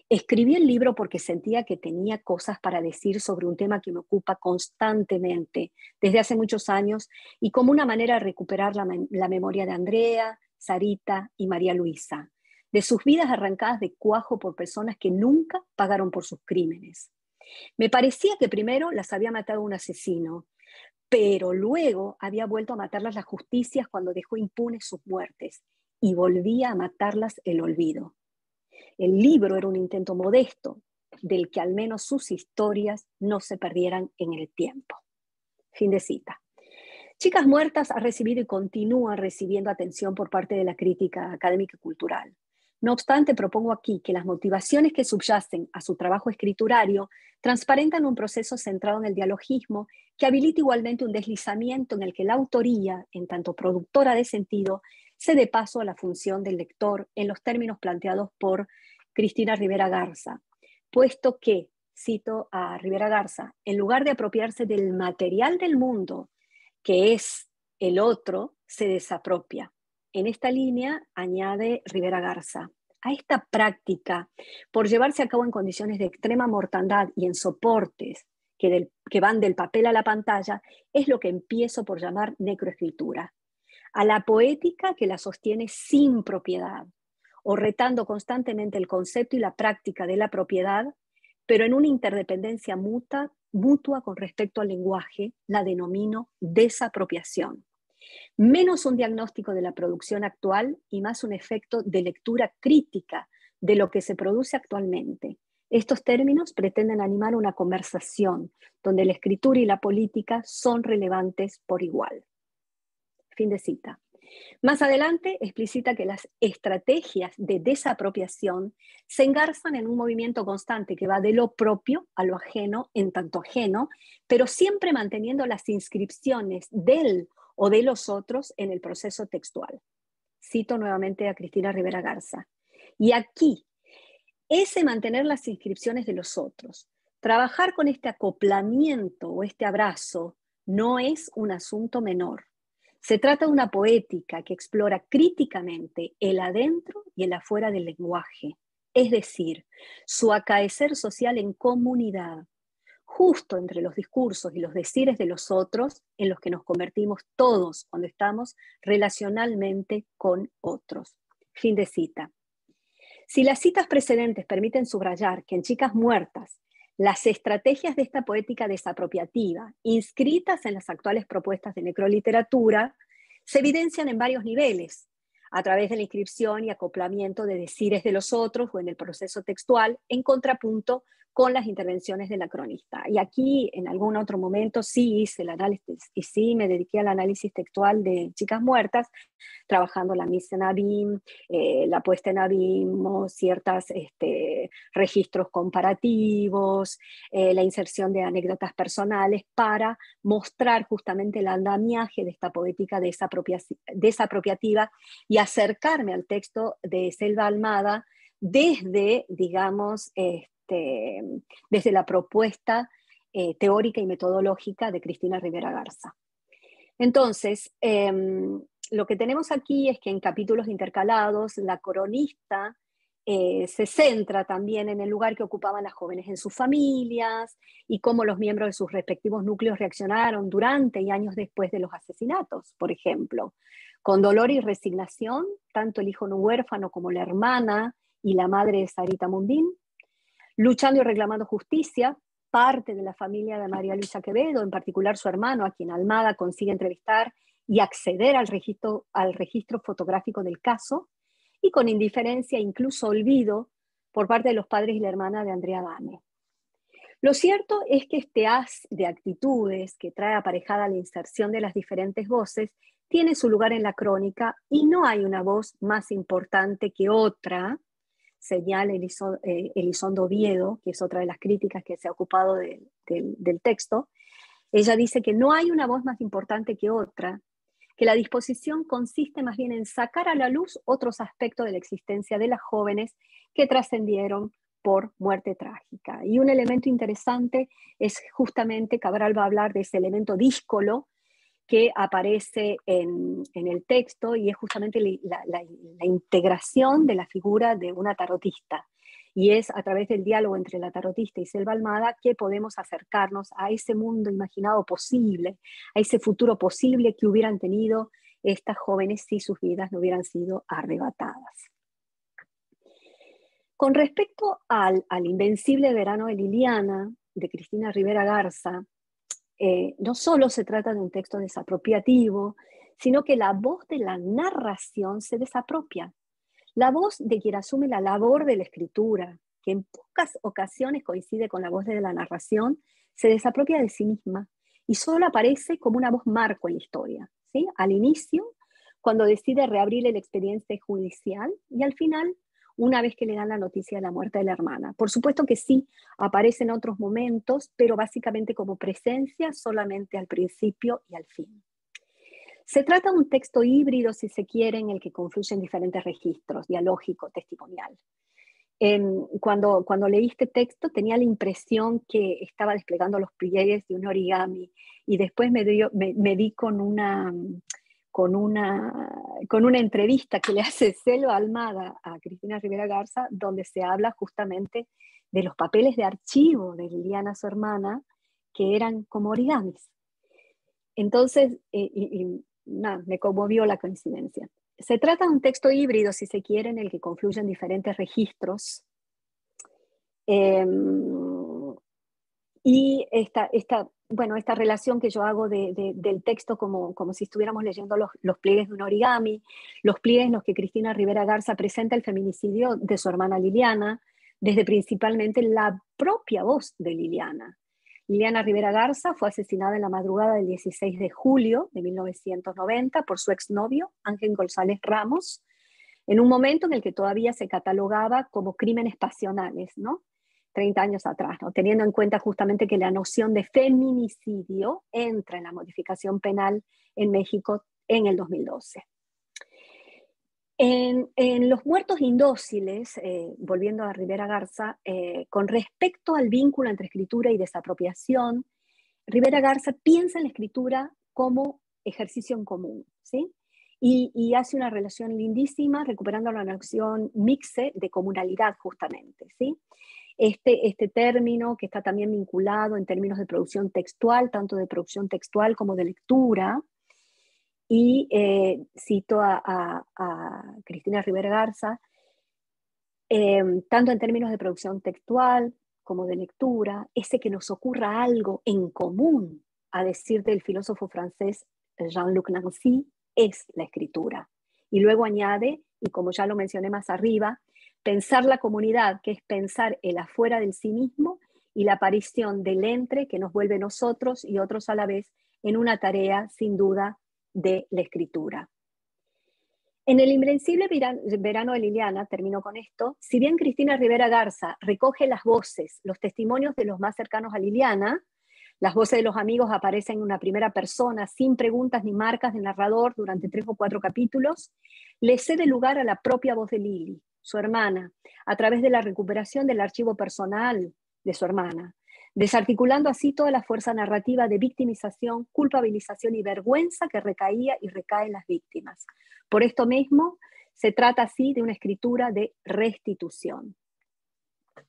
escribí el libro porque sentía que tenía cosas para decir sobre un tema que me ocupa constantemente desde hace muchos años y como una manera de recuperar la memoria de Andrea, Sarita y María Luisa, de sus vidas arrancadas de cuajo por personas que nunca pagaron por sus crímenes. Me parecía que primero las había matado un asesino, pero luego había vuelto a matarlas las justicias cuando dejó impunes sus muertes y volvía a matarlas el olvido. El libro era un intento modesto del que al menos sus historias no se perdieran en el tiempo. Fin de cita. Chicas Muertas ha recibido y continúa recibiendo atención por parte de la crítica académica y cultural. No obstante, propongo aquí que las motivaciones que subyacen a su trabajo escriturario transparentan un proceso centrado en el dialogismo que habilita igualmente un deslizamiento en el que la autoría, en tanto productora de sentido, cede paso a la función del lector en los términos planteados por Cristina Rivera Garza, puesto que, cito a Rivera Garza, en lugar de apropiarse del material del mundo, que es el otro, se desapropia. En esta línea, añade Rivera Garza, a esta práctica, por llevarse a cabo en condiciones de extrema mortandad y en soportes que van del papel a la pantalla, es lo que empiezo por llamar necroescritura. A la poética que la sostiene sin propiedad, o retando constantemente el concepto y la práctica de la propiedad, pero en una interdependencia mutua con respecto al lenguaje, la denomino desapropiación. Menos un diagnóstico de la producción actual y más un efecto de lectura crítica de lo que se produce actualmente. Estos términos pretenden animar una conversación donde la escritura y la política son relevantes por igual. Fin de cita. Más adelante explicita que las estrategias de desapropiación se engarzan en un movimiento constante que va de lo propio a lo ajeno en tanto ajeno, pero siempre manteniendo las inscripciones del o de los otros en el proceso textual. Cito nuevamente a Cristina Rivera Garza. Y aquí, ese mantener las inscripciones de los otros, trabajar con este acoplamiento o este abrazo, no es un asunto menor. Se trata de una poética que explora críticamente el adentro y el afuera del lenguaje, es decir, su acaecer social en comunidad, justo entre los discursos y los decires de los otros en los que nos convertimos todos cuando estamos relacionalmente con otros. Fin de cita. Si las citas precedentes permiten subrayar que en Chicas Muertas las estrategias de esta poética desapropiativa, inscritas en las actuales propuestas de necroliteratura, se evidencian en varios niveles, a través de la inscripción y acoplamiento de decires de los otros o en el proceso textual, en contrapunto con las intervenciones de la cronista. Y aquí, en algún otro momento, sí hice el análisis y sí me dediqué al análisis textual de Chicas Muertas, trabajando la misa en abim, la puesta en abismo, ciertos registros comparativos, la inserción de anécdotas personales para mostrar justamente el andamiaje de esta poética desapropiativa y acercarme al texto de Selva Almada desde, digamos, desde la propuesta teórica y metodológica de Cristina Rivera Garza. Entonces, lo que tenemos aquí es que en capítulos intercalados la cronista se centra también en el lugar que ocupaban las jóvenes en sus familias y cómo los miembros de sus respectivos núcleos reaccionaron durante y años después de los asesinatos, por ejemplo. Con dolor y resignación, tanto el hijo no huérfano como la hermana y la madre de Sarita Mundín, luchando y reclamando justicia, parte de la familia de María Luisa Quevedo, en particular su hermano, a quien Almada consigue entrevistar y acceder al registro fotográfico del caso, y con indiferencia e incluso olvido por parte de los padres y la hermana de Andrea Dame. Lo cierto es que este haz de actitudes que trae aparejada la inserción de las diferentes voces tiene su lugar en la crónica y no hay una voz más importante que otra, señala Elizondo Oviedo, que es otra de las críticas que se ha ocupado del texto. Ella dice que no hay una voz más importante que otra, que la disposición consiste más bien en sacar a la luz otros aspectos de la existencia de las jóvenes que trascendieron por muerte trágica. Y un elemento interesante es justamente, Cabral va a hablar de ese elemento díscolo que aparece en el texto y es justamente la integración de la figura de una tarotista. Y es a través del diálogo entre la tarotista y Selva Almada que podemos acercarnos a ese mundo imaginado posible, a ese futuro posible que hubieran tenido estas jóvenes si sus vidas no hubieran sido arrebatadas. Con respecto al Invencible Verano de Liliana, de Cristina Rivera Garza, no solo se trata de un texto desapropiativo, sino que la voz de la narración se desapropia. La voz de quien asume la labor de la escritura, que en pocas ocasiones coincide con la voz de la narración, se desapropia de sí misma y solo aparece como una voz marco en la historia, ¿sí? Al inicio, cuando decide reabrir el expediente judicial, y al final, una vez que le dan la noticia de la muerte de la hermana. Por supuesto que sí, aparece en otros momentos, pero básicamente como presencia solamente al principio y al fin. Se trata de un texto híbrido, si se quiere, en el que confluyen diferentes registros, dialógico, testimonial. Cuando leí este texto tenía la impresión que estaba desplegando los pliegues de un origami, y después me di con una entrevista que le hace Selva Almada a Cristina Rivera Garza, donde se habla justamente de los papeles de archivo de Liliana, su hermana, que eran como origamis. Entonces, me conmovió la coincidencia. Se trata de un texto híbrido, si se quiere, en el que confluyen diferentes registros. Y esta relación que yo hago del texto como si estuviéramos leyendo los pliegues de un origami, los pliegues en los que Cristina Rivera Garza presenta el feminicidio de su hermana Liliana, desde principalmente la propia voz de Liliana. Liliana Rivera Garza fue asesinada en la madrugada del 16 de julio de 1990 por su exnovio, Ángel González Ramos, en un momento en el que todavía se catalogaba como crímenes pasionales, ¿no? 30 años atrás, ¿no? Teniendo en cuenta justamente que la noción de feminicidio entra en la modificación penal en México en el 2012. En Los muertos indóciles, volviendo a Rivera Garza, con respecto al vínculo entre escritura y desapropiación, Rivera Garza piensa en la escritura como ejercicio en común, ¿sí? Y hace una relación lindísima, recuperando la noción mixe de comunalidad, justamente, ¿sí? Este término que está también vinculado en términos de producción textual, tanto de producción textual como de lectura. Y cito a Cristina Rivera Garza, tanto en términos de producción textual como de lectura, ese que nos ocurra algo en común, a decir del filósofo francés Jean-Luc Nancy, es la escritura. Y luego añade, y como ya lo mencioné más arriba, pensar la comunidad, que es pensar el afuera del sí mismo, y la aparición del entre que nos vuelve nosotros y otros a la vez en una tarea, sin duda, de la escritura. En el invencible verano de Liliana, termino con esto, si bien Cristina Rivera Garza recoge las voces, los testimonios de los más cercanos a Liliana, las voces de los amigos aparecen en una primera persona, sin preguntas ni marcas del narrador durante 3 o 4 capítulos, le cede lugar a la propia voz de Lili, su hermana, a través de la recuperación del archivo personal de su hermana, desarticulando así toda la fuerza narrativa de victimización, culpabilización y vergüenza que recaía y recae en las víctimas. Por esto mismo, se trata así de una escritura de restitución.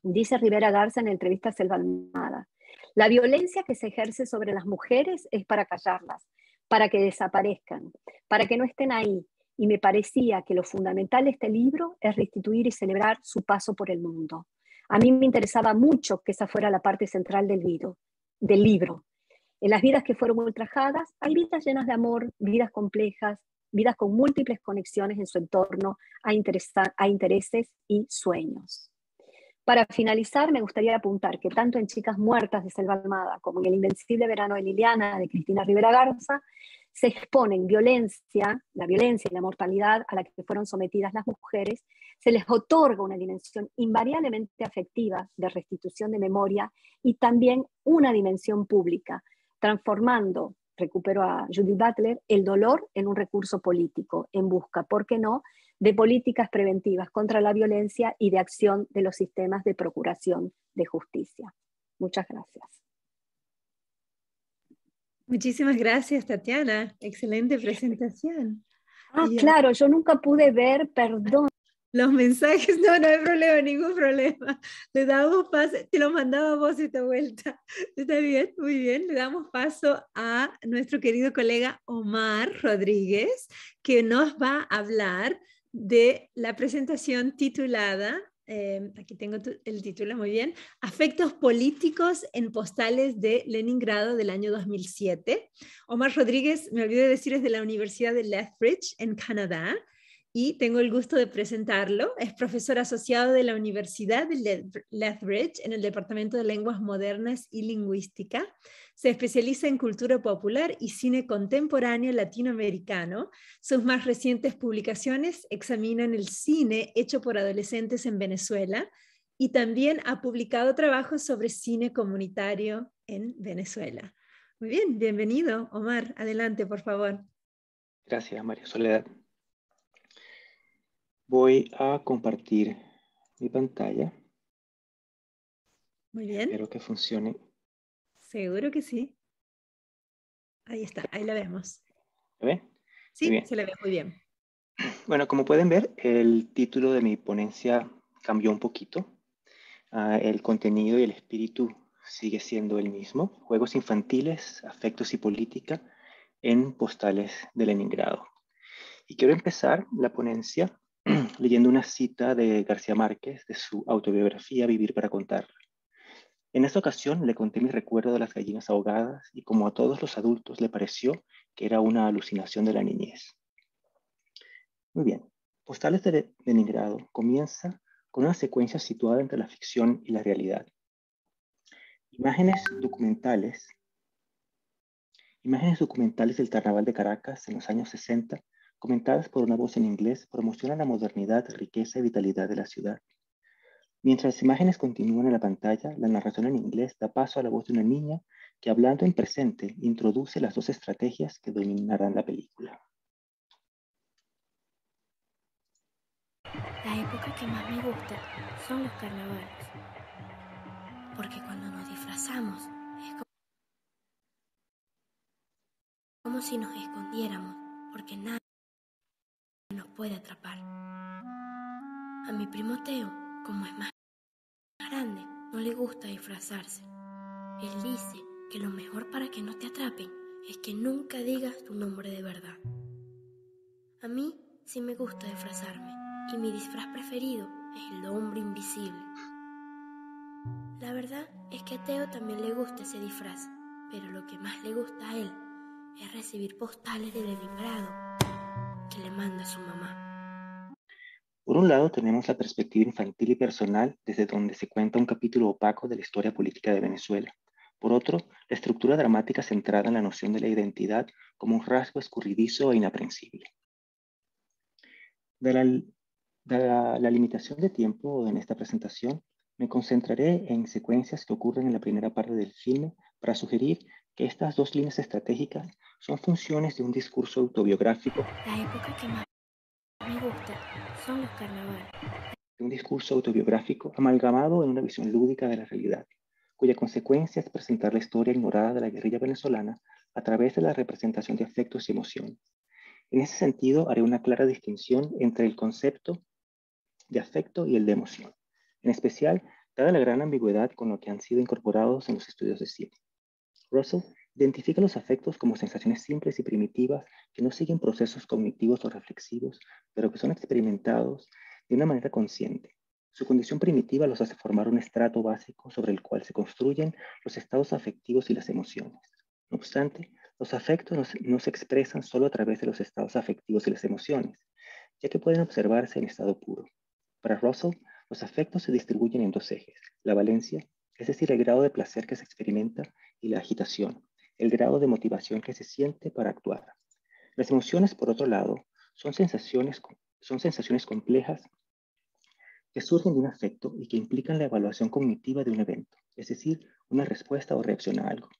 Dice Rivera Garza en la entrevista a Selva Almada, la violencia que se ejerce sobre las mujeres es para callarlas, para que desaparezcan, para que no estén ahí, y me parecía que lo fundamental de este libro es restituir y celebrar su paso por el mundo. A mí me interesaba mucho que esa fuera la parte central del libro. En las vidas que fueron ultrajadas, hay vidas llenas de amor, vidas complejas, vidas con múltiples conexiones en su entorno a intereses y sueños. Para finalizar, me gustaría apuntar que tanto en Chicas Muertas de Selva Almada como en El invencible verano de Liliana de Cristina Rivera Garza se exponen la violencia y la mortalidad a la que fueron sometidas las mujeres, se les otorga una dimensión invariablemente afectiva de restitución de memoria y también una dimensión pública, transformando, recupero a Judith Butler, el dolor en un recurso político, en busca, ¿por qué no?, de políticas preventivas contra la violencia y de acción de los sistemas de procuración de justicia. Muchas gracias. Muchísimas gracias, Tatiana. Excelente presentación. Claro, yo nunca pude ver, perdón. Los mensajes, no hay problema, ningún problema. Le damos paso, te lo mandaba a vos esta vuelta. Está bien, muy bien. Le damos paso a nuestro querido colega Omar Rodríguez, que nos va a hablar de la presentación titulada, aquí tengo el título, muy bien, Afectos políticos en postales de Leningrado del año 2007. Omar Rodríguez, me olvidé de decir, es de la Universidad de Lethbridge en Canadá. y tengo el gusto de presentarlo. Es profesor asociado de la Universidad de Lethbridge en el Departamento de Lenguas Modernas y Lingüística. Se especializa en cultura popular y cine contemporáneo latinoamericano. Sus más recientes publicaciones examinan el cine hecho por adolescentes en Venezuela y también ha publicado trabajos sobre cine comunitario en Venezuela. Muy bien, bienvenido, Omar. Adelante, por favor. Gracias, María Soledad. Voy a compartir mi pantalla. Muy bien. Espero que funcione. Seguro que sí. Ahí está, ahí la vemos. ¿Lo ven? Sí, muy bien. se la ve muy bien. Bueno, como pueden ver, el título de mi ponencia cambió un poquito. El contenido y el espíritu sigue siendo el mismo. Juegos infantiles, afectos y política en postales de Leningrado. Y quiero empezar la ponencia leyendo una cita de García Márquez de su autobiografía Vivir para contarla. En esta ocasión le conté mi recuerdo de las gallinas ahogadas y como a todos los adultos le pareció que era una alucinación de la niñez. Muy bien, Postales de Leningrado comienza con una secuencia situada entre la ficción y la realidad. Imágenes documentales del Carnaval de Caracas en los años 60, comentadas por una voz en inglés, promocionan la modernidad, riqueza y vitalidad de la ciudad. Mientras las imágenes continúan en la pantalla, la narración en inglés da paso a la voz de una niña que, hablando en presente, introduce las dos estrategias que dominarán la película. La época que más me gusta son los carnavales, porque cuando nos disfrazamos es como si nos escondiéramos, porque nadie nos puede atrapar. A mi primo Teo, como es más grande, no le gusta disfrazarse. Él dice que lo mejor para que no te atrapen es que nunca digas tu nombre de verdad. A mí sí me gusta disfrazarme y mi disfraz preferido es el hombre invisible. La verdad es que a Teo también le gusta ese disfraz, pero lo que más le gusta a él es recibir postales de Leningrado que le manda su mamá. Por un lado tenemos la perspectiva infantil y personal desde donde se cuenta un capítulo opaco de la historia política de Venezuela. Por otro, la estructura dramática centrada en la noción de la identidad como un rasgo escurridizo e inaprensible. De la limitación de tiempo en esta presentación, me concentraré en secuencias que ocurren en la primera parte del filme para sugerir que estas dos líneas estratégicas son funciones de un discurso autobiográfico. La época que más me gusta son los carnavales. De un discurso autobiográfico amalgamado en una visión lúdica de la realidad, cuya consecuencia es presentar la historia ignorada de la guerrilla venezolana a través de la representación de afectos y emociones. En ese sentido, haré una clara distinción entre el concepto de afecto y el de emoción, en especial dada la gran ambigüedad con lo que han sido incorporados en los estudios de cine. Russell identifica los afectos como sensaciones simples y primitivas que no siguen procesos cognitivos o reflexivos, pero que son experimentados de una manera consciente. Su condición primitiva los hace formar un estrato básico sobre el cual se construyen los estados afectivos y las emociones. No obstante, los afectos no se expresan solo a través de los estados afectivos y las emociones, ya que pueden observarse en estado puro. Para Russell, los afectos se distribuyen en dos ejes: la valencia, es decir, el grado de placer que se experimenta, y la agitación, el grado de motivación que se siente para actuar. Las emociones, por otro lado, son sensaciones complejas que surgen de un afecto y que implican la evaluación cognitiva de un evento, es decir, una respuesta o reacción a algo.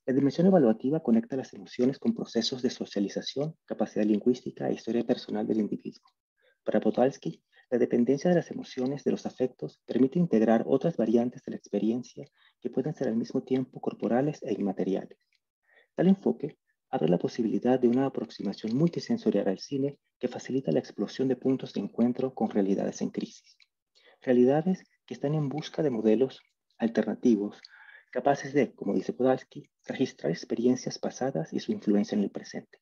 La dimensión evaluativa conecta las emociones con procesos de socialización, capacidad lingüística e historia personal del individuo. Para Podolsky, la dependencia de las emociones de los afectos permite integrar otras variantes de la experiencia que pueden ser al mismo tiempo corporales e inmateriales. Tal enfoque abre la posibilidad de una aproximación multisensorial al cine que facilita la explosión de puntos de encuentro con realidades en crisis. Realidades que están en busca de modelos alternativos capaces de, como dice Podolsky, registrar experiencias pasadas y su influencia en el presente.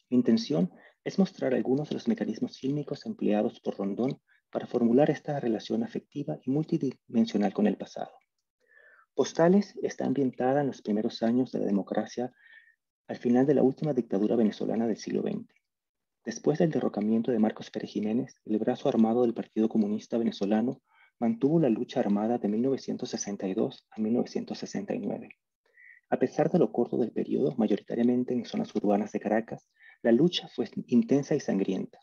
Mi intención es mostrar algunos de los mecanismos fílmicos empleados por Rondón para formular esta relación afectiva y multidimensional con el pasado. Postales está ambientada en los primeros años de la democracia al final de la última dictadura venezolana del siglo XX. Después del derrocamiento de Marcos Pérez Jiménez, el brazo armado del Partido Comunista Venezolano mantuvo la lucha armada de 1962 a 1969. A pesar de lo corto del periodo, mayoritariamente en zonas urbanas de Caracas, la lucha fue intensa y sangrienta.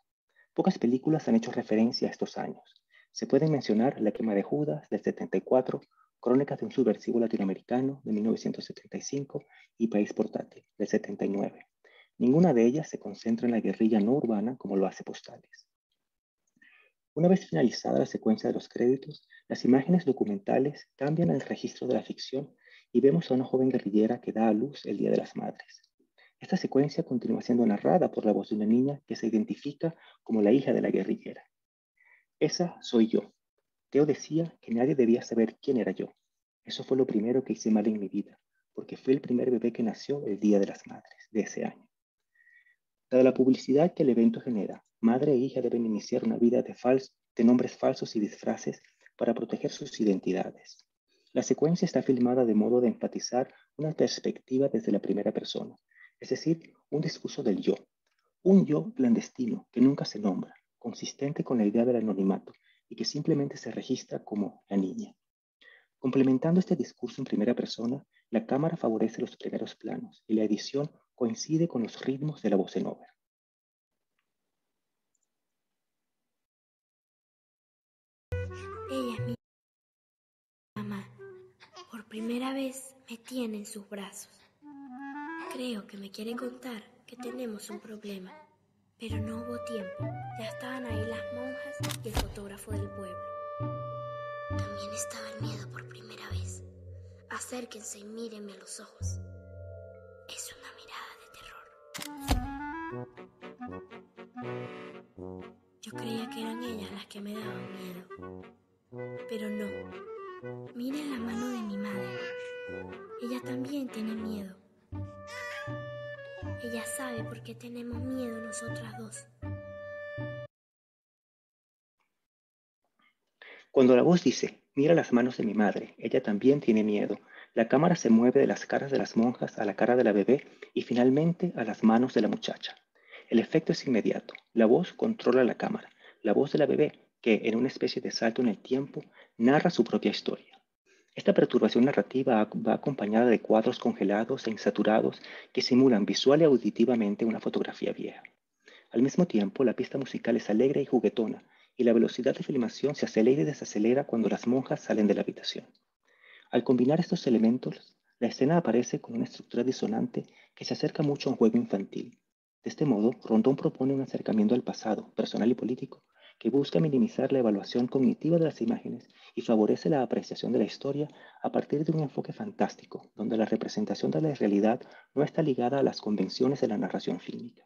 Pocas películas han hecho referencia a estos años. Se pueden mencionar La quema de Judas, del 74, Crónicas de un subversivo latinoamericano, de 1975, y País portátil, del 79. Ninguna de ellas se concentra en la guerrilla no urbana como lo hace Postales. Una vez finalizada la secuencia de los créditos, las imágenes documentales cambian al registro de la ficción y vemos a una joven guerrillera que da a luz el Día de las Madres. Esta secuencia continúa siendo narrada por la voz de una niña que se identifica como la hija de la guerrillera. Esa soy yo. Teo decía que nadie debía saber quién era yo. Eso fue lo primero que hice mal en mi vida, porque fui el primer bebé que nació el Día de las Madres de ese año. Dada la publicidad que el evento genera, madre e hija deben iniciar una vida de nombres falsos y disfraces para proteger sus identidades. La secuencia está filmada de modo de enfatizar una perspectiva desde la primera persona, es decir, un discurso del yo. Un yo clandestino que nunca se nombra, consistente con la idea del anonimato y que simplemente se registra como la niña. Complementando este discurso en primera persona, la cámara favorece los primeros planos y la edición coincide con los ritmos de la bossa nova. Ella es mi mamá. Por primera vez me tiene en sus brazos. Creo que me quiere contar que tenemos un problema, pero no hubo tiempo. Ya estaban ahí las monjas y el fotógrafo del pueblo. También estaba el miedo por primera vez. Acérquense y mírenme a los ojos. Es una mirada de terror. Yo creía que eran ellas las que me daban miedo, pero no. Miren la mano de mi madre. Ella también tiene miedo. Ella sabe por qué tenemos miedo nosotras dos. Cuando la voz dice, mira las manos de mi madre, ella también tiene miedo, la cámara se mueve de las caras de las monjas a la cara de la bebé y finalmente a las manos de la muchacha. El efecto es inmediato. La voz controla la cámara. La voz de la bebé, que en una especie de salto en el tiempo, narra su propia historia. Esta perturbación narrativa va acompañada de cuadros congelados e insaturados que simulan visual y auditivamente una fotografía vieja. Al mismo tiempo, la pista musical es alegre y juguetona, y la velocidad de filmación se acelera y desacelera cuando las monjas salen de la habitación. Al combinar estos elementos, la escena aparece con una estructura disonante que se acerca mucho a un juego infantil. De este modo, Rondón propone un acercamiento al pasado, personal y político, que busca minimizar la evaluación cognitiva de las imágenes y favorece la apreciación de la historia a partir de un enfoque fantástico, donde la representación de la realidad no está ligada a las convenciones de la narración fílmica.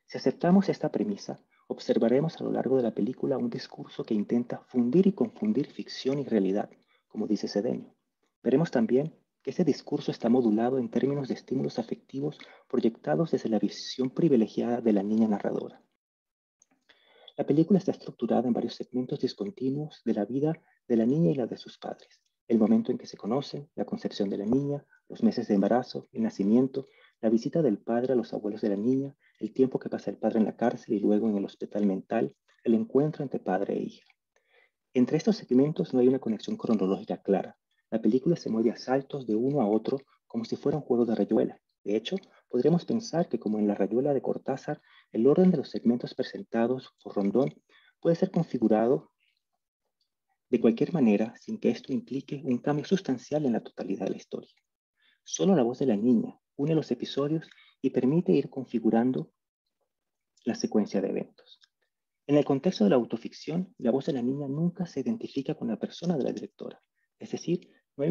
Si aceptamos esta premisa, observaremos a lo largo de la película un discurso que intenta fundir y confundir ficción y realidad, como dice Cedeño. Veremos también que ese discurso está modulado en términos de estímulos afectivos proyectados desde la visión privilegiada de la niña narradora. La película está estructurada en varios segmentos discontinuos de la vida de la niña y la de sus padres. El momento en que se conocen, la concepción de la niña, los meses de embarazo, el nacimiento, la visita del padre a los abuelos de la niña, el tiempo que pasa el padre en la cárcel y luego en el hospital mental, el encuentro entre padre e hija. Entre estos segmentos no hay una conexión cronológica clara. La película se mueve a saltos de uno a otro como si fuera un juego de rayuela. De hecho, podríamos pensar que como en la rayuela de Cortázar, el orden de los segmentos presentados por Rondón puede ser configurado de cualquier manera sin que esto implique un cambio sustancial en la totalidad de la historia. Solo la voz de la niña une los episodios y permite ir configurando la secuencia de eventos. En el contexto de la autoficción, la voz de la niña nunca se identifica con la persona de la directora. Es decir, no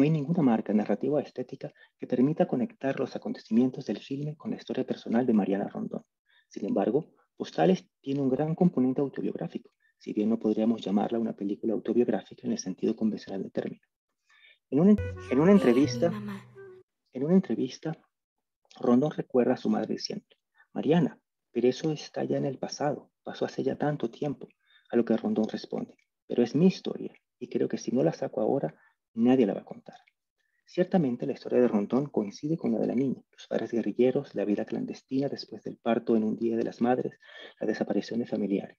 hay ninguna marca narrativa o estética que permita conectar los acontecimientos del filme con la historia personal de Mariana Rondón. Sin embargo, Postales tiene un gran componente autobiográfico, si bien no podríamos llamarla una película autobiográfica en el sentido convencional del término. En una entrevista, Rondón recuerda a su madre diciendo, Mariana, pero eso está ya en el pasado, pasó hace ya tanto tiempo, a lo que Rondón responde, pero es mi historia y creo que si no la saco ahora, nadie la va a contar. Ciertamente la historia de Rondón coincide con la de la niña, los padres guerrilleros, la vida clandestina después del parto en un Día de las Madres, las desapariciones familiares.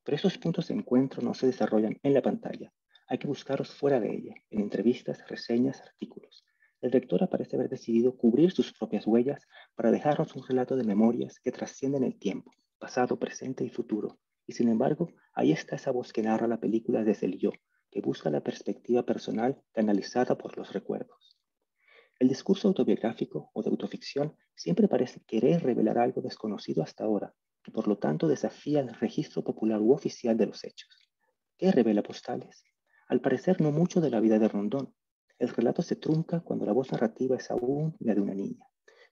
Pero esos puntos de encuentro no se desarrollan en la pantalla, hay que buscarlos fuera de ella, en entrevistas, reseñas, artículos. El director parece haber decidido cubrir sus propias huellas para dejarnos un relato de memorias que trascienden el tiempo, pasado, presente y futuro. Y sin embargo, ahí está esa voz que narra la película desde el yo, que busca la perspectiva personal canalizada por los recuerdos. El discurso autobiográfico o de autoficción siempre parece querer revelar algo desconocido hasta ahora, y por lo tanto desafía el registro popular u oficial de los hechos. ¿Qué revela Postales? Al parecer no mucho de la vida de Rondón. El relato se trunca cuando la voz narrativa es aún la de una niña.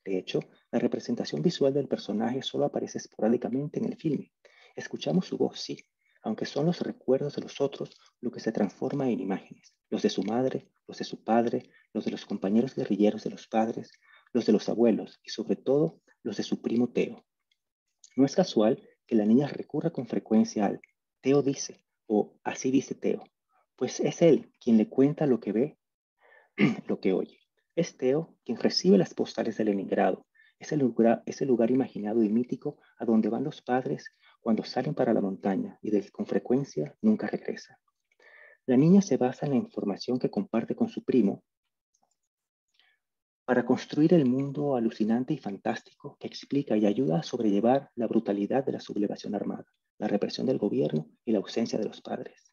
De hecho, la representación visual del personaje solo aparece esporádicamente en el filme. Escuchamos su voz, sí, aunque son los recuerdos de los otros lo que se transforma en imágenes, los de su madre, los de su padre, los de los compañeros guerrilleros de los padres, los de los abuelos y sobre todo los de su primo Teo. No es casual que la niña recurra con frecuencia al Teo dice o así dice Teo, pues es él quien le cuenta lo que ve, lo que oye. Es Teo quien recibe las postales de Leningrado, ese lugar imaginado y mítico a donde van los padres cuando salen para la montaña y del que con frecuencia nunca regresan. La niña se basa en la información que comparte con su primo para construir el mundo alucinante y fantástico que explica y ayuda a sobrellevar la brutalidad de la sublevación armada, la represión del gobierno y la ausencia de los padres.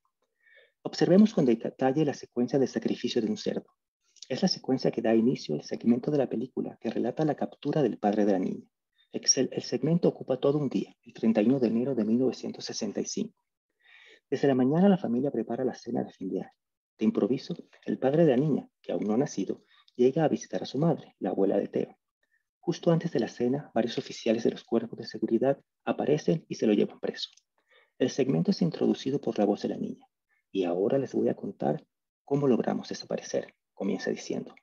Observemos con detalle la secuencia del sacrificio de un cerdo. Es la secuencia que da inicio al segmento de la película que relata la captura del padre de la niña. El segmento ocupa todo un día, el 31 de enero de 1965. Desde la mañana la familia prepara la cena de fin de año. De improviso, el padre de la niña, que aún no ha nacido, llega a visitar a su madre, la abuela de Teo. Justo antes de la cena, varios oficiales de los cuerpos de seguridad aparecen y se lo llevan preso. El segmento es introducido por la voz de la niña. Y ahora les voy a contar cómo logramos desaparecer, comienza diciendo.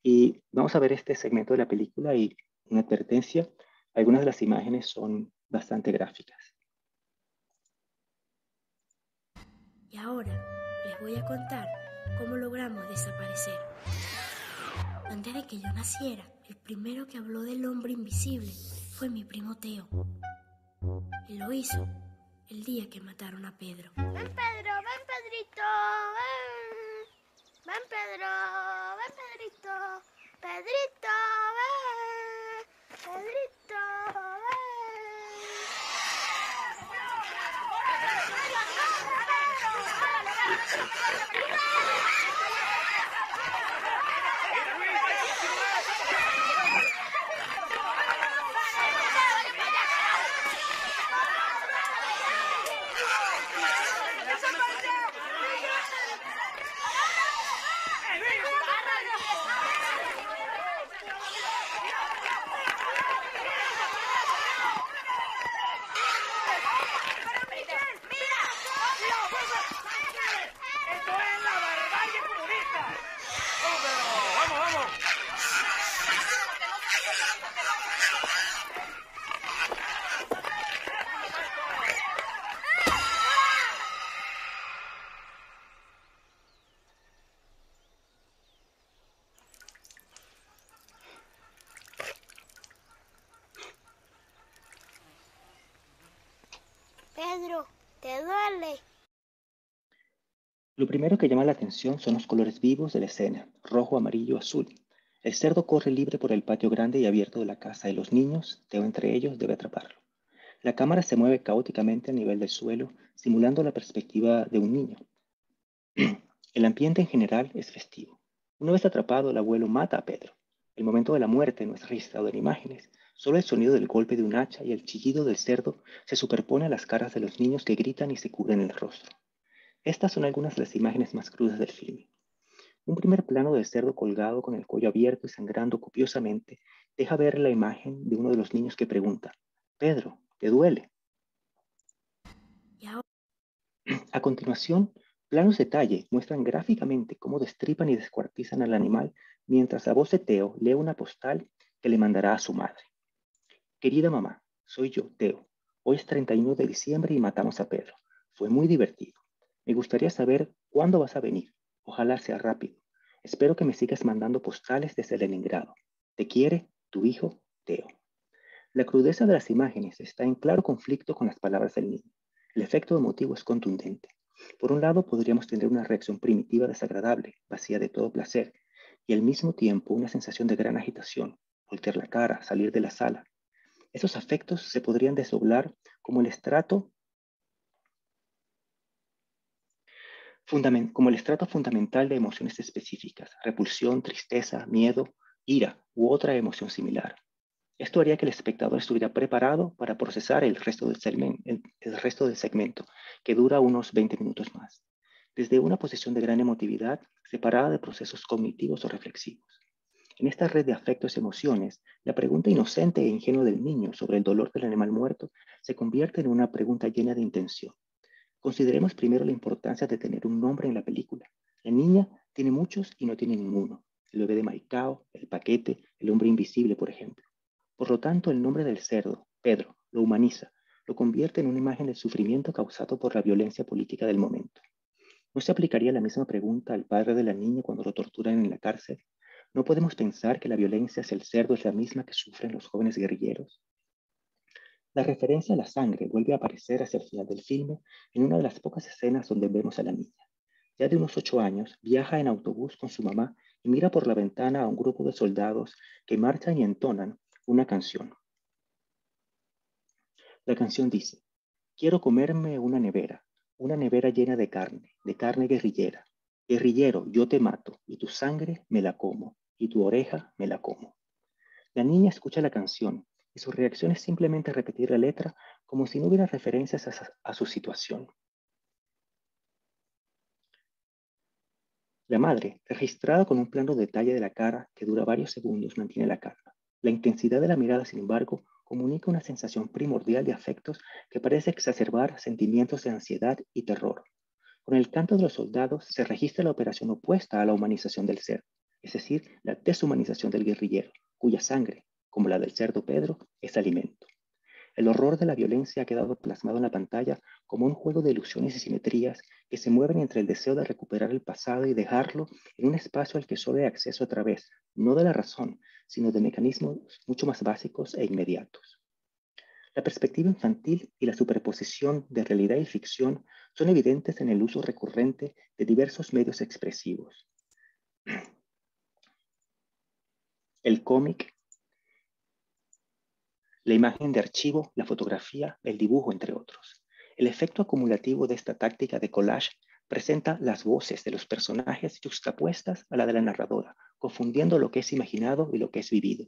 Y vamos a ver este segmento de la película y una advertencia, algunas de las imágenes son bastante gráficas. Y ahora les voy a contar cómo logramos desaparecer. Antes de que yo naciera, el primero que habló del hombre invisible fue mi primo Teo. Y lo hizo el día que mataron a Pedro. Ven Pedro, ven Pedrito, ven. Ven Pedro, ven Pedrito. Pedrito, ven. Pedrito, ven. Pedro, ¿te duele? Lo primero que llama la atención son los colores vivos de la escena, rojo, amarillo, azul. El cerdo corre libre por el patio grande y abierto de la casa y los niños, Teo entre ellos, debe atraparlo. La cámara se mueve caóticamente a nivel del suelo, simulando la perspectiva de un niño. El ambiente en general es festivo. Una vez atrapado, el abuelo mata a Pedro. El momento de la muerte no es registrado en imágenes. Solo el sonido del golpe de un hacha y el chillido del cerdo se superpone a las caras de los niños que gritan y se cubren el rostro. Estas son algunas de las imágenes más crudas del filme. Un primer plano del cerdo colgado con el cuello abierto y sangrando copiosamente deja ver la imagen de uno de los niños que pregunta: «Pedro, ¿te duele?». A continuación, planos de detalle muestran gráficamente cómo destripan y descuartizan al animal mientras la voz de Teo lee una postal que le mandará a su madre. «Querida mamá, soy yo, Teo. Hoy es 31 de diciembre y matamos a Pedro. Fue muy divertido. Me gustaría saber cuándo vas a venir. Ojalá sea rápido. Espero que me sigas mandando postales desde Leningrado. Te quiere tu hijo, Teo. La crudeza de las imágenes está en claro conflicto con las palabras del niño. El efecto emotivo es contundente. Por un lado, podríamos tener una reacción primitiva desagradable, vacía de todo placer, y al mismo tiempo una sensación de gran agitación, voltear la cara, salir de la sala. Esos afectos se podrían desdoblar como el estrato fundamental de emociones específicas, repulsión, tristeza, miedo, ira u otra emoción similar. Esto haría que el espectador estuviera preparado para procesar el resto del segmento, que dura unos 20 minutos más, desde una posición de gran emotividad separada de procesos cognitivos o reflexivos. En esta red de afectos y emociones, la pregunta inocente e ingenua del niño sobre el dolor del animal muerto se convierte en una pregunta llena de intención. Consideremos primero la importancia de tener un nombre en la película. La niña tiene muchos y no tiene ninguno. El bebé de Maicao, el paquete, el hombre invisible, por ejemplo. Por lo tanto, el nombre del cerdo, Pedro, lo humaniza, lo convierte en una imagen del sufrimiento causado por la violencia política del momento. ¿No se aplicaría la misma pregunta al padre de la niña cuando lo torturan en la cárcel? ¿No podemos pensar que la violencia hacia el cerdo es la misma que sufren los jóvenes guerrilleros? La referencia a la sangre vuelve a aparecer hacia el final del filme en una de las pocas escenas donde vemos a la niña. Ya de unos 8 años, viaja en autobús con su mamá y mira por la ventana a un grupo de soldados que marchan y entonan una canción. La canción dice: quiero comerme una nevera llena de carne guerrillera. Guerrillero, yo te mato, y tu sangre me la como, y tu oreja me la como. La niña escucha la canción, y su reacción es simplemente repetir la letra como si no hubiera referencias a su situación. La madre, registrada con un plano detalle de la cara que dura varios segundos, mantiene la calma. La intensidad de la mirada, sin embargo, comunica una sensación primordial de afectos que parece exacerbar sentimientos de ansiedad y terror. Con el canto de los soldados se registra la operación opuesta a la humanización del cerdo, es decir, la deshumanización del guerrillero, cuya sangre, como la del cerdo Pedro, es alimento. El horror de la violencia ha quedado plasmado en la pantalla como un juego de ilusiones y simetrías que se mueven entre el deseo de recuperar el pasado y dejarlo en un espacio al que solo hay acceso a través, no de la razón, sino de mecanismos mucho más básicos e inmediatos. La perspectiva infantil y la superposición de realidad y ficción son evidentes en el uso recurrente de diversos medios expresivos. El cómic, la imagen de archivo, la fotografía, el dibujo, entre otros. El efecto acumulativo de esta táctica de collage presenta las voces de los personajes juxtapuestas a la de la narradora, confundiendo lo que es imaginado y lo que es vivido.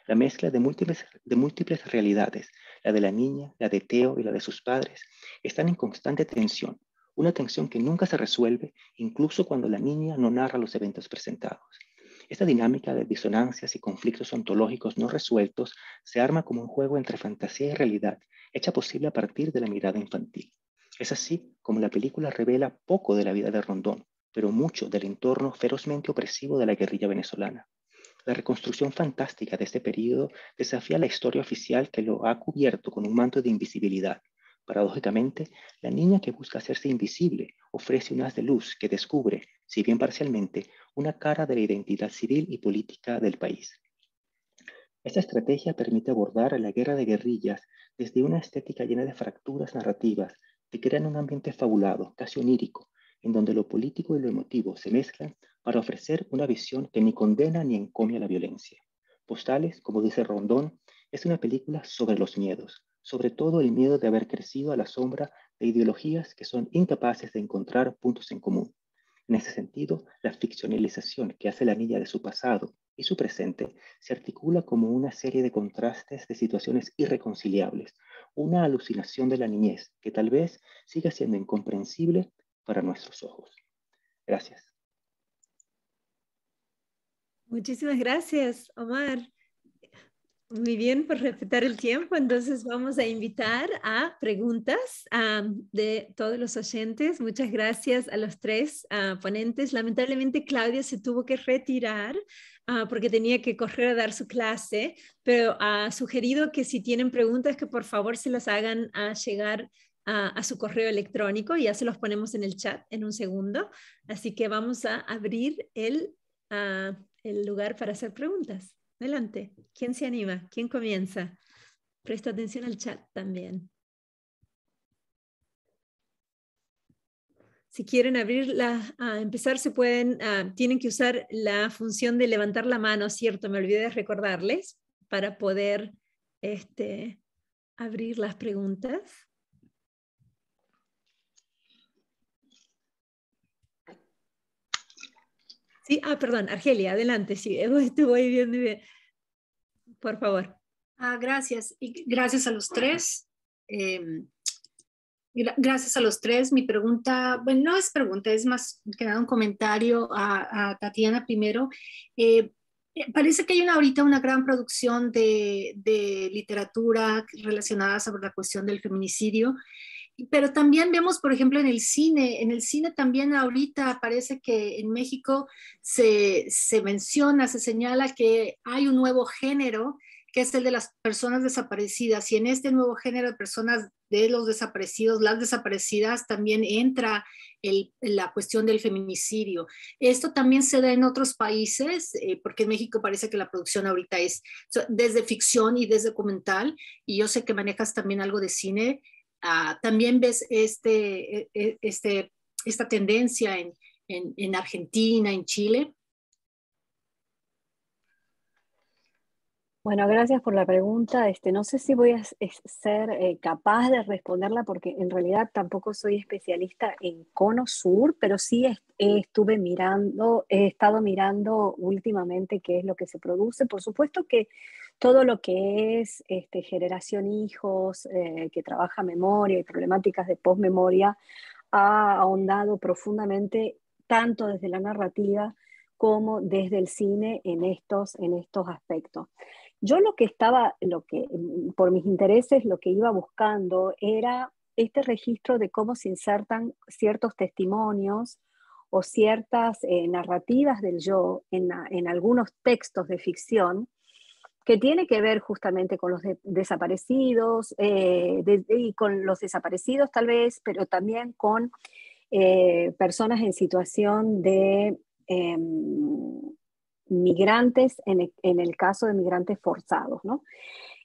La mezcla de múltiples realidades, la de la niña, la de Teo y la de sus padres, están en constante tensión, una tensión que nunca se resuelve, incluso cuando la niña no narra los eventos presentados. Esta dinámica de disonancias y conflictos ontológicos no resueltos se arma como un juego entre fantasía y realidad, hecha posible a partir de la mirada infantil. Es así como la película revela poco de la vida de Rondón, pero mucho del entorno ferozmente opresivo de la guerrilla venezolana. La reconstrucción fantástica de este periodo desafía la historia oficial que lo ha cubierto con un manto de invisibilidad. Paradójicamente, la niña que busca hacerse invisible ofrece un haz de luz que descubre, si bien parcialmente, una cara de la identidad civil y política del país. Esta estrategia permite abordar la guerra de guerrillas desde una estética llena de fracturas narrativas que crean un ambiente fabulado, casi onírico, en donde lo político y lo emotivo se mezclan para ofrecer una visión que ni condena ni encomia la violencia. Postales, como dice Rondón, es una película sobre los miedos, sobre todo el miedo de haber crecido a la sombra de ideologías que son incapaces de encontrar puntos en común. En ese sentido, la ficcionalización que hace la niña de su pasado y su presente se articula como una serie de contrastes de situaciones irreconciliables, una alucinación de la niñez que tal vez siga siendo incomprensible para nuestros ojos. Gracias. Muchísimas gracias, Omar. Muy bien, por respetar el tiempo, entonces vamos a invitar a preguntas de todos los oyentes. Muchas gracias a los tres ponentes. Lamentablemente Claudia se tuvo que retirar porque tenía que correr a dar su clase, pero ha sugerido que si tienen preguntas que por favor se las hagan llegar a su correo electrónico y ya se los ponemos en el chat en un segundo. Así que vamos a abrir el el lugar para hacer preguntas. Adelante. ¿Quién se anima? ¿Quién comienza? Presta atención al chat también. Si quieren empezar, se pueden, tienen que usar la función de levantar la mano, ¿cierto? Me olvidé de recordarles para poder abrir las preguntas. Sí, perdón, Argelia, adelante, sí, te voy viendo bien. Por favor. Gracias, y gracias a los tres. Gracias a los tres. Mi pregunta, bueno, no es pregunta, es más que nada un comentario a Tatiana primero. Parece que hay ahorita una gran producción de literatura relacionada sobre la cuestión del feminicidio, pero también vemos, por ejemplo, en el cine también ahorita parece que en México se menciona, se señala que hay un nuevo género, que es el de las personas desaparecidas, y en este nuevo género de personas, de los desaparecidos, las desaparecidas, también entra la cuestión del feminicidio. Esto también se da en otros países, porque en México parece que la producción ahorita es desde ficción y desde documental, y yo sé que manejas también algo de cine. También ves esta tendencia en Argentina, en Chile. Bueno, gracias por la pregunta. No sé si voy a ser capaz de responderla porque en realidad tampoco soy especialista en Cono Sur, pero sí he estado mirando últimamente qué es lo que se produce. Por supuesto que todo lo que es generación hijos, que trabaja memoria y problemáticas de posmemoria, ha ahondado profundamente tanto desde la narrativa como desde el cine en estos aspectos. Yo por mis intereses, lo que iba buscando era este registro de cómo se insertan ciertos testimonios o ciertas narrativas del yo en algunos textos de ficción que tiene que ver justamente con los desaparecidos, y con los desaparecidos tal vez, pero también con personas en situación de migrantes, en el caso de migrantes forzados, ¿no?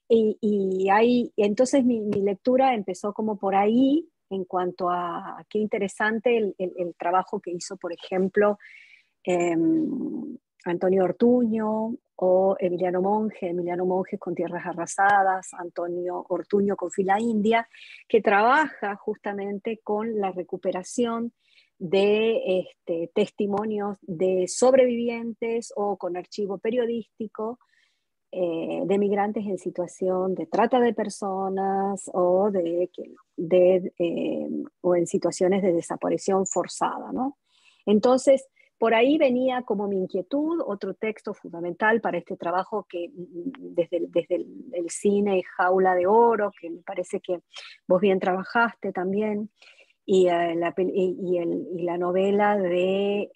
Entonces mi lectura empezó como por ahí, en cuanto a qué interesante el trabajo que hizo, por ejemplo, Antonio Ortuño o Emiliano Monge con Tierras Arrasadas, Antonio Ortuño con Fila India, que trabaja justamente con la recuperación de testimonios de sobrevivientes o con archivo periodístico de migrantes en situación de trata de personas o o en situaciones de desaparición forzada, ¿no? Entonces, por ahí venía como mi inquietud, otro texto fundamental para este trabajo que desde el cine Jaula de Oro, que me parece que vos bien trabajaste también, y la novela de,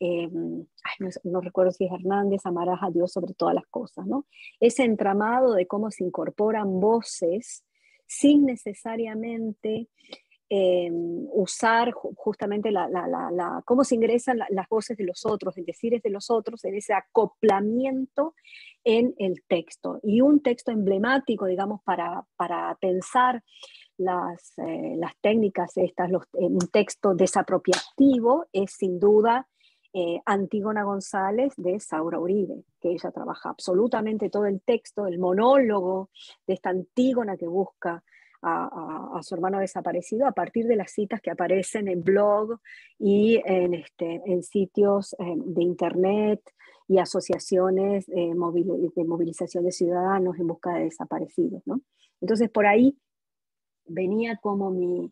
no recuerdo si es Hernández, Amarás a Dios sobre todas las cosas, ¿no? Ese entramado de cómo se incorporan voces sin necesariamente usar justamente cómo se ingresan las voces de los otros, el decires de los otros, en ese acoplamiento en el texto. Y un texto emblemático, digamos, para pensar las técnicas estas, un texto desapropiativo, es sin duda Antígona González de Saura Uribe, que ella trabaja absolutamente todo el texto, el monólogo de esta Antígona que busca a su hermano desaparecido a partir de las citas que aparecen en blog y en sitios de internet y asociaciones de movilización de ciudadanos en busca de desaparecidos, ¿no? Entonces por ahí venía como mi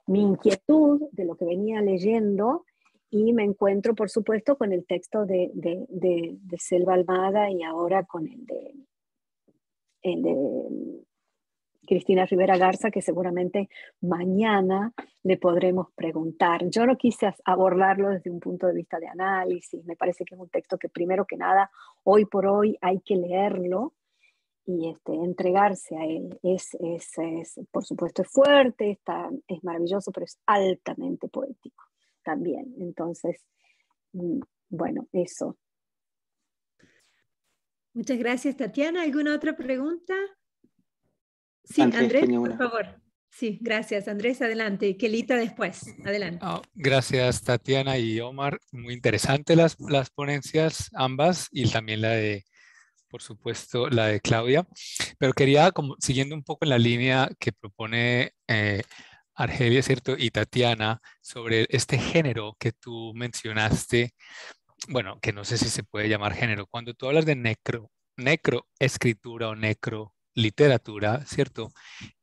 inquietud de lo que venía leyendo, y me encuentro, por supuesto, con el texto de Selva Almada y ahora con el de Cristina Rivera Garza, que seguramente mañana le podremos preguntar. Yo no quise abordarlo desde un punto de vista de análisis, me parece que es un texto que primero que nada, hoy por hoy hay que leerlo y entregarse a él. Por supuesto, es fuerte, es maravilloso, pero es altamente poético también. Entonces, bueno, eso. Muchas gracias, Tatiana. ¿Alguna otra pregunta? Sí, Andrés Andrés, tenía por una. favor. Sí, gracias. Andrés, adelante. Y Kelita después. Adelante. Gracias, Tatiana y Omar. Muy interesantes las ponencias, ambas, y también la de, por supuesto, la de Claudia. Pero quería, como siguiendo un poco en la línea que propone Argelia, ¿cierto? Y Tatiana, sobre este género que tú mencionaste, bueno, que no sé si se puede llamar género. Cuando tú hablas de necroescritura o necroliteratura, ¿cierto?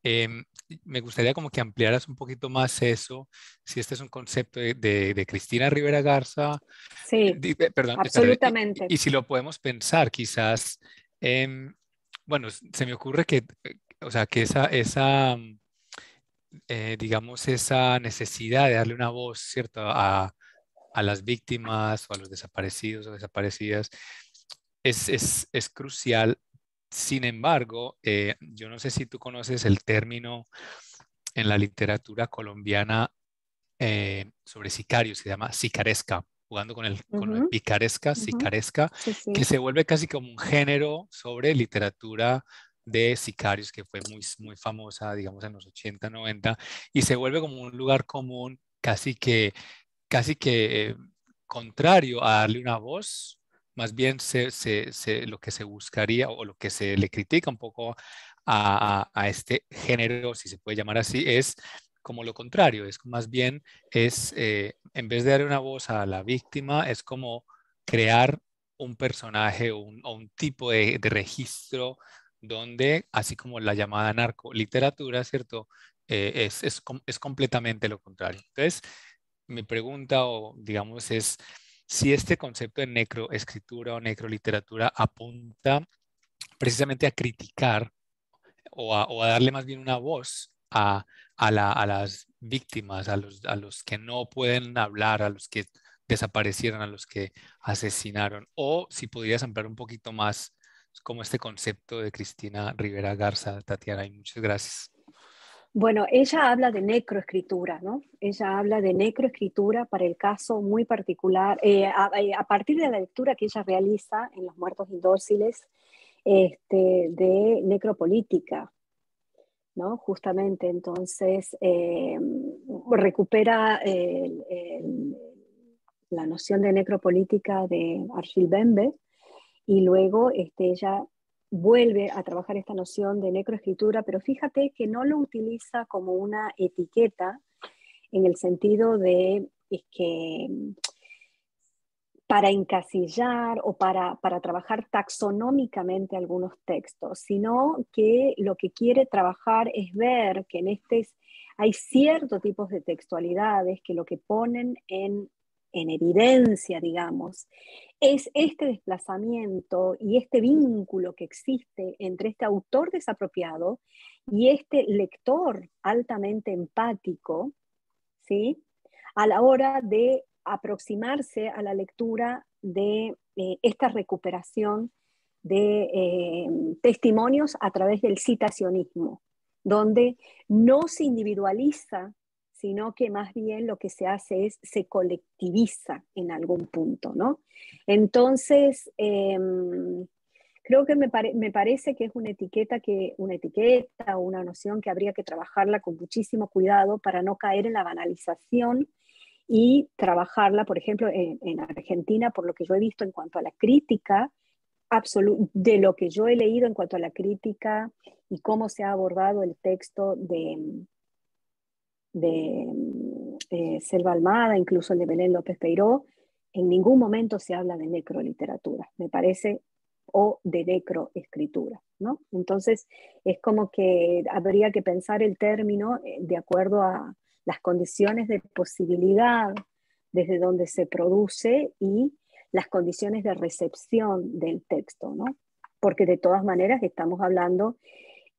Em, Me gustaría como que ampliaras un poquito más eso, si este es un concepto de Cristina Rivera Garza, Sí, perdón, absolutamente. y si lo podemos pensar quizás, bueno, se me ocurre que, o sea, que digamos, esa necesidad de darle una voz, ¿cierto? A las víctimas o a los desaparecidos o desaparecidas es crucial. Sin embargo, yo no sé si tú conoces el término en la literatura colombiana sobre sicarios, se llama sicaresca, jugando con el Ujú, picaresca, ujú. sicaresca, Sí, que sí. se vuelve casi como un género sobre literatura de sicarios que fue muy, muy famosa, digamos, en los 80, 90, y se vuelve como un lugar común, casi que contrario a darle una voz, más bien lo que se buscaría o lo que se le critica un poco a este género, si se puede llamar así, es como lo contrario, es más bien, en vez de darle una voz a la víctima, es como crear un personaje o un tipo de registro donde, así como la llamada narcoliteratura, ¿cierto? Es completamente lo contrario. Entonces, mi pregunta o digamos es si este concepto de necroescritura o necroliteratura apunta precisamente a criticar o a darle más bien una voz a las víctimas, a los que no pueden hablar, a los que desaparecieron, a los que asesinaron, o si podrías ampliar un poquito más como este concepto de Cristina Rivera Garza, Tatiana, y muchas gracias. Bueno, ella habla de necroescritura, ¿no? Ella habla de necroescritura para el caso muy particular, a partir de la lectura que ella realiza en Los Muertos Indóciles, de necropolítica, ¿no? Justamente, entonces recupera la noción de necropolítica de Achille Mbembe y luego ella vuelve a trabajar esta noción de necroescritura, pero fíjate que no lo utiliza como una etiqueta en el sentido de que para encasillar o para trabajar taxonómicamente algunos textos, sino que lo que quiere trabajar es ver que hay ciertos tipos de textualidades que lo que ponen en evidencia, digamos, es este desplazamiento y este vínculo que existe entre este autor desapropiado y este lector altamente empático, ¿sí? A la hora de aproximarse a la lectura de esta recuperación de testimonios a través del citacionismo, donde no se individualiza, sino que más bien lo que se hace es se colectiviza en algún punto, ¿no? Entonces, creo que me parece que es una etiqueta o una noción que habría que trabajarla con muchísimo cuidado para no caer en la banalización y trabajarla, por ejemplo, en Argentina, por lo que yo he visto en cuanto a la crítica, de lo que yo he leído en cuanto a la crítica y cómo se ha abordado el texto de Selva Almada, incluso el de Belén López Peiró, en ningún momento se habla de necroliteratura, me parece, o de necroescritura, ¿no? Entonces, es como que habría que pensar el término de acuerdo a las condiciones de posibilidad desde donde se produce y las condiciones de recepción del texto, ¿no? Porque de todas maneras estamos hablando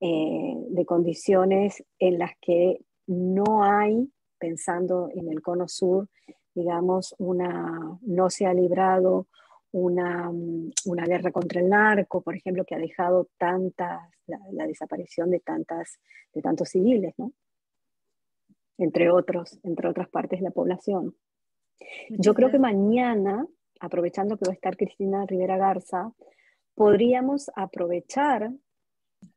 de condiciones en las que no hay, pensando en el cono sur, digamos, no se ha librado una guerra contra el narco, por ejemplo, que ha dejado la desaparición de tantos civiles, ¿no? Entre otras partes de la población. Muchas Yo creo que gracias. mañana, aprovechando que va a estar Cristina Rivera Garza, podríamos aprovechar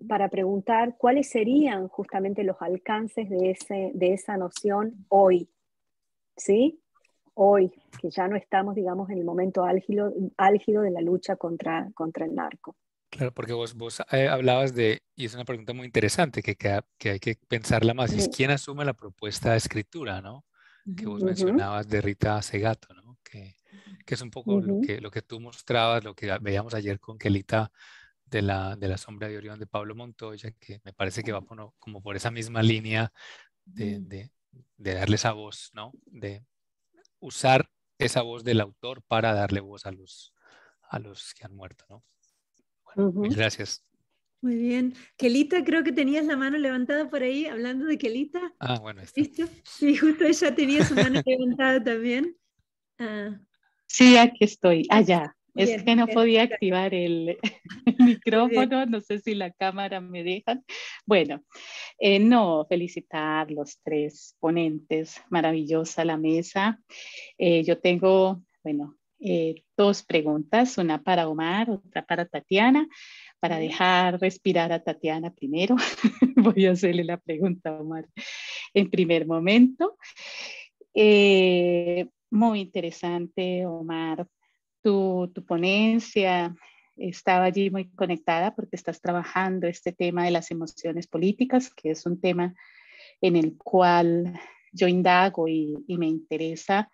para preguntar cuáles serían justamente los alcances de esa noción hoy, ¿sí? Hoy, que ya no estamos, digamos, en el momento álgido de la lucha contra el narco. Claro, porque vos hablabas y es una pregunta muy interesante que hay que pensarla más, y es quién asume la propuesta de escritura, ¿no? Que vos mencionabas de Rita Segato, ¿no? Que es un poco lo que tú mostrabas, lo que veíamos ayer con Kelita de la sombra de Orión de Pablo Montoya, que me parece que va como por esa misma línea de darle esa voz, ¿no? De usar esa voz del autor para darle voz a los que han muerto, ¿no? Bueno, mil gracias. Muy bien. Kelita, creo que tenías la mano levantada por ahí, hablando de Kelita. Ah, bueno, ahí está. ¿Listo? Sí, justo ella tenía su mano levantada también. Sí, aquí estoy. Allá. Bien, Es que no bien. podía activar el micrófono, no sé si la cámara me dejan. Bueno, no, felicitar los tres ponentes, maravillosa la mesa. Yo tengo, bueno, dos preguntas, una para Omar, otra para Tatiana. Para dejar respirar a Tatiana primero, voy a hacerle la pregunta a Omar en primer momento. Muy interesante, Omar, tu ponencia. Estaba allí muy conectada porque estás trabajando este tema de las emociones políticas, que es un tema en el cual yo indago y me interesa.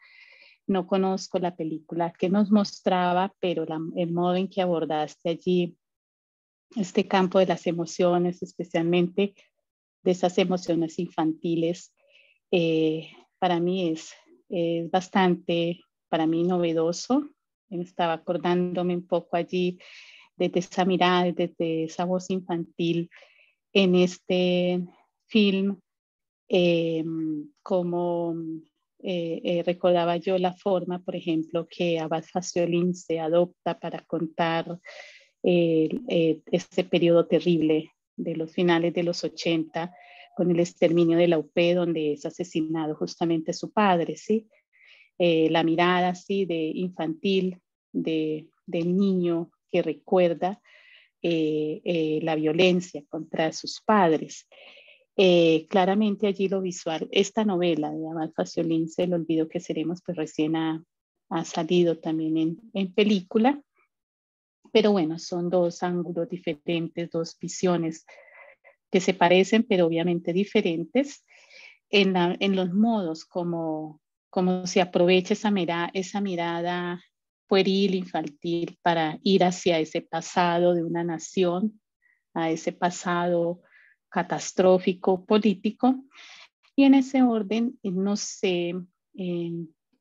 No conozco la película que nos mostraba, pero el modo en que abordaste allí este campo de las emociones, especialmente de esas emociones infantiles, para mí es bastante, para mí novedoso. Estaba acordándome un poco allí desde esa mirada, desde esa voz infantil en este film, como recordaba yo la forma, por ejemplo, que Abad Faciolince se adopta para contar este periodo terrible de los finales de los 80, con el exterminio de la UP, donde es asesinado justamente su padre, ¿sí? La mirada así de infantil del niño que recuerda la violencia contra sus padres. Claramente allí lo visual, esta novela de Abad Faciolince, El olvido que seremos, pues recién ha salido también en película, pero bueno, son dos ángulos diferentes, dos visiones que se parecen, pero obviamente diferentes en los modos como se aprovecha esa mirada pueril, infantil, para ir hacia ese pasado de una nación, a ese pasado catastrófico político. Y en ese orden, no sé,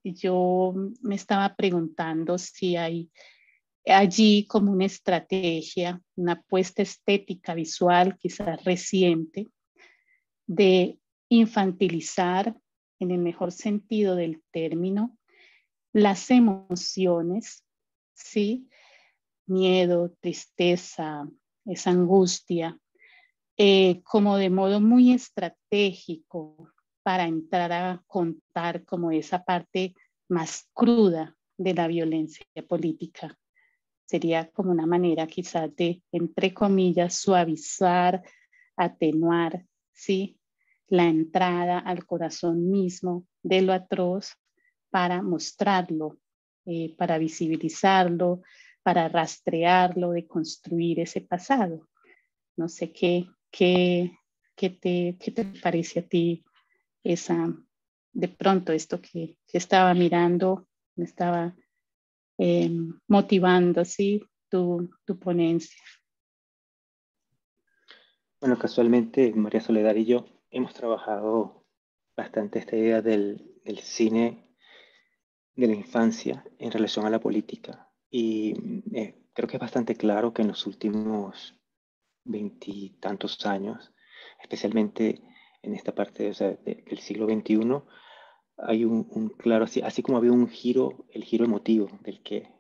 yo me estaba preguntando si hay allí como una estrategia, una apuesta estética visual quizás reciente de infantilizar, en el mejor sentido del término, las emociones, ¿sí? Miedo, tristeza, esa angustia, como de modo muy estratégico para entrar a contar como esa parte más cruda de la violencia política. Sería como una manera quizás de, entre comillas, suavizar, atenuar, ¿sí? La entrada al corazón mismo de lo atroz para mostrarlo, para visibilizarlo, para rastrearlo, de construir ese pasado. No sé qué te parece a ti de pronto esto que estaba mirando, me estaba motivando así tu ponencia. Bueno, casualmente María Soledad y yo hemos trabajado bastante esta idea del cine de la infancia en relación a la política. Y creo que es bastante claro que en los últimos 20 y tantos años, especialmente en esta parte, o sea, del siglo XXI, hay un claro, así como había un giro, el giro emotivo del que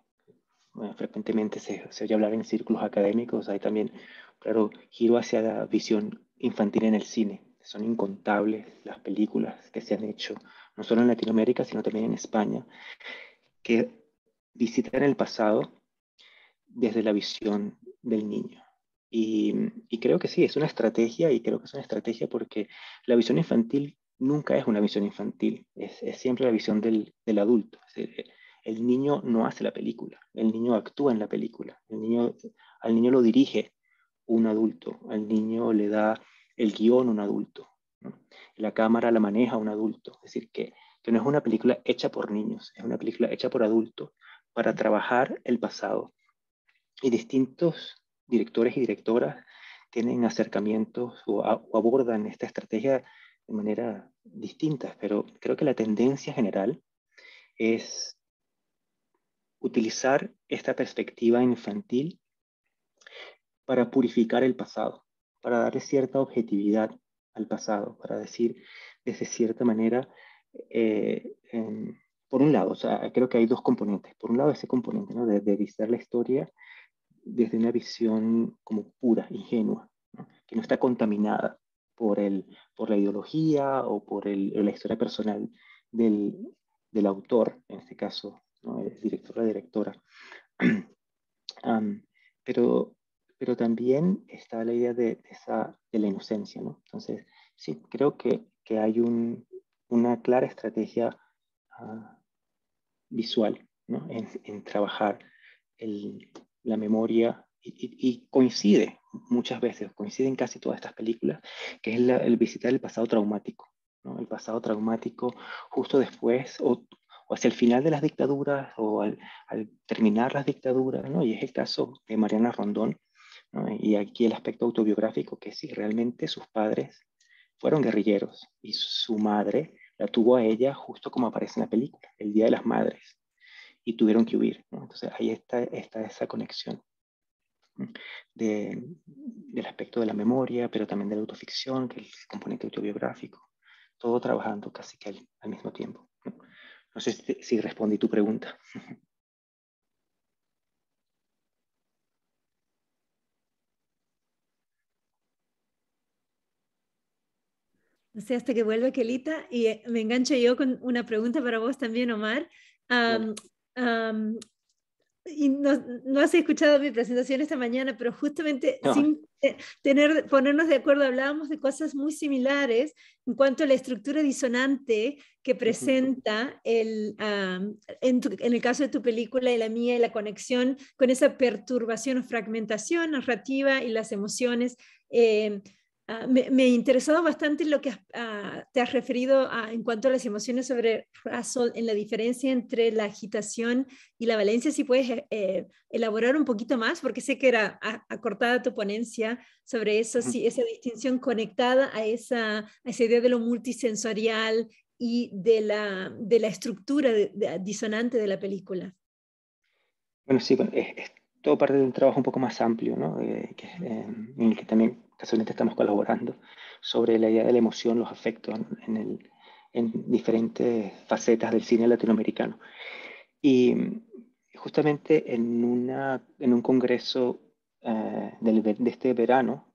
frecuentemente se oye hablar en círculos académicos, hay también, claro, giro hacia la visión infantil en el cine. Son incontables las películas que se han hecho, no solo en Latinoamérica, sino también en España, que visitan el pasado desde la visión del niño. Y creo que sí, es una estrategia, y creo que es una estrategia porque la visión infantil nunca es una visión infantil, es siempre la visión del adulto. Es decir, el niño no hace la película, el niño actúa en la película, al niño lo dirige un adulto, al niño le da el guión un adulto, ¿no? La cámara la maneja un adulto, es decir, que no es una película hecha por niños, es una película hecha por adultos para trabajar el pasado. Y distintos directores y directoras tienen acercamientos o abordan esta estrategia de manera distinta, pero creo que la tendencia general es utilizar esta perspectiva infantil para purificar el pasado, para darle cierta objetividad al pasado, para decir de cierta manera, por un lado, o sea, creo que hay dos componentes. Por un lado, ese componente, ¿no?, de visitar la historia desde una visión como pura, ingenua, ¿no?, que no está contaminada por la ideología o por la historia personal del autor, en este caso, ¿no?, el director o la directora. Pero también está la idea de la inocencia, ¿no? Entonces, sí, creo que hay una clara estrategia visual, ¿no?, en trabajar la memoria, y coincide muchas veces, coincide en casi todas estas películas, que es el visitar el pasado traumático, ¿no? El pasado traumático justo después o hacia el final de las dictaduras o al terminar las dictaduras, ¿no? Y es el caso de Mariana Rondón, ¿no? Y aquí el aspecto autobiográfico, que sí, realmente sus padres fueron guerrilleros y su madre la tuvo a ella justo como aparece en la película, el Día de las Madres, y tuvieron que huir, ¿no? Entonces ahí está esa conexión del aspecto de la memoria, pero también de la autoficción, que es el componente autobiográfico, todo trabajando casi que al mismo tiempo, ¿no? No sé si respondí tu pregunta. No sé, hasta que vuelva Kelita, y me engancho yo con una pregunta para vos también, Omar. Y no has escuchado mi presentación esta mañana, pero justamente No. sin ponernos de acuerdo, hablábamos de cosas muy similares en cuanto a la estructura disonante que presenta en el caso de tu película y la mía, y la conexión con esa perturbación o fragmentación narrativa y las emociones. Me ha interesado bastante lo que te has referido en cuanto a las emociones sobre Russell, en la diferencia entre la agitación y la valencia. Si puedes elaborar un poquito más, porque sé que era acortada tu ponencia sobre eso, sí, esa distinción conectada a esa idea de lo multisensorial y de la estructura disonante de la película. Bueno, sí, es todo parte de un trabajo un poco más amplio, ¿no? En el que también casualmente estamos colaborando sobre la idea de la emoción, los afectos en diferentes facetas del cine latinoamericano. Y justamente en un congreso de este verano,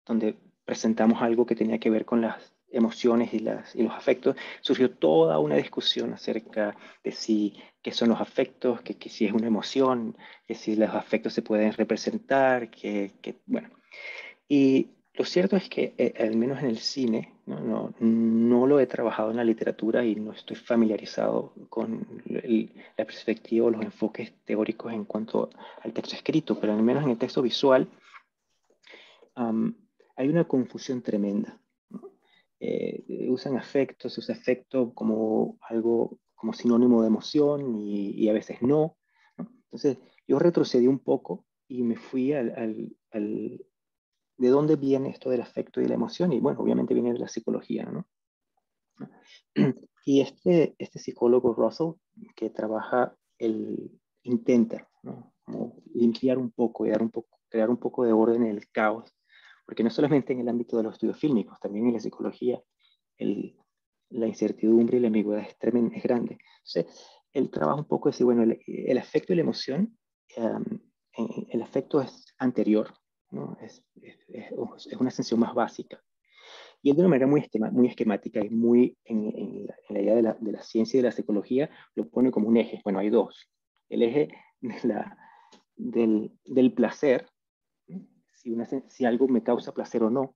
donde presentamos algo que tenía que ver con las emociones y los afectos, surgió toda una discusión acerca de qué son los afectos, que si es una emoción, que si los afectos se pueden representar, bueno. Y lo cierto es que, al menos en el cine, no lo he trabajado en la literatura y no estoy familiarizado con la perspectiva o los enfoques teóricos en cuanto al texto escrito, pero al menos en el texto visual hay una confusión tremenda, ¿no? Usan afectos, se usa afecto como algo, como sinónimo de emoción y a veces no, ¿no? Entonces yo retrocedí un poco y me fui ¿de dónde viene esto del afecto y la emoción? Y bueno, obviamente viene de la psicología, ¿no? Y este psicólogo Russell, que intenta, ¿no?, como limpiar un poco y crear un poco de orden en el caos, porque no solamente en el ámbito de los estudios fílmicos, también en la psicología la incertidumbre y la ambigüedad es grande. Entonces, él trabaja un poco de decir, bueno, el afecto y la emoción, el afecto es anterior, ¿no? Es una sensación más básica. Y él de una manera muy esquemática y muy en la idea de la ciencia y de la psicología lo pone como un eje. Bueno, hay dos. El eje del placer, si algo me causa placer o no,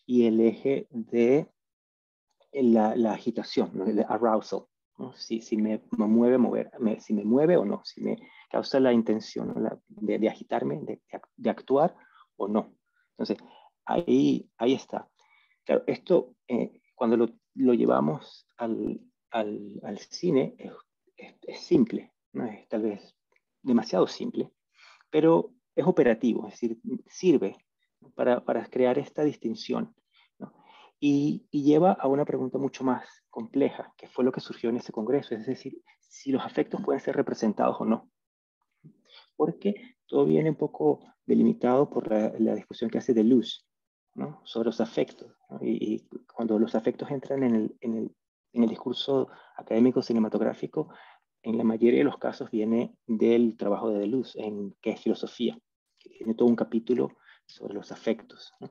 y el eje de la agitación, ¿no? El arousal, ¿no? Si me mueve si me mueve o no, si me causa la intención, ¿no? de agitarme, de actuar o no. Entonces, ahí está. Claro, esto cuando lo llevamos al cine es simple, ¿no? Es tal vez demasiado simple, pero es operativo, es decir, sirve para crear esta distinción, ¿no? Y lleva a una pregunta mucho más compleja, que fue lo que surgió en ese congreso, es decir, si los afectos pueden ser representados o no. Porque todo viene un poco delimitado por la discusión que hace Deleuze, ¿no? Sobre los afectos, ¿no? Y cuando los afectos entran en el discurso académico cinematográfico, en la mayoría de los casos viene del trabajo de Deleuze, que es filosofía, que tiene todo un capítulo sobre los afectos, ¿no?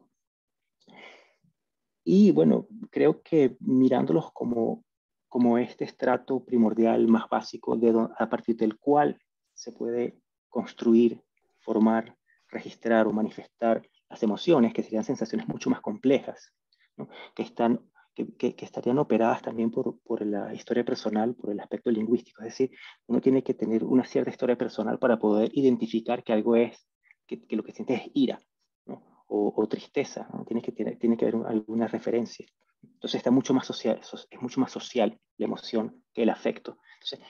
Y bueno, creo que mirándolos como este estrato primordial más básico a partir del cual se puede construir, formar, registrar o manifestar las emociones, que serían sensaciones mucho más complejas, ¿no? que estarían operadas también por la historia personal, por el aspecto lingüístico. Es decir, uno tiene que tener una cierta historia personal para poder identificar que algo es, que lo que siente es ira, ¿no? O tristeza, ¿no? Tiene que haber alguna referencia. Entonces está mucho más social, es mucho más social la emoción que el afecto. Entonces,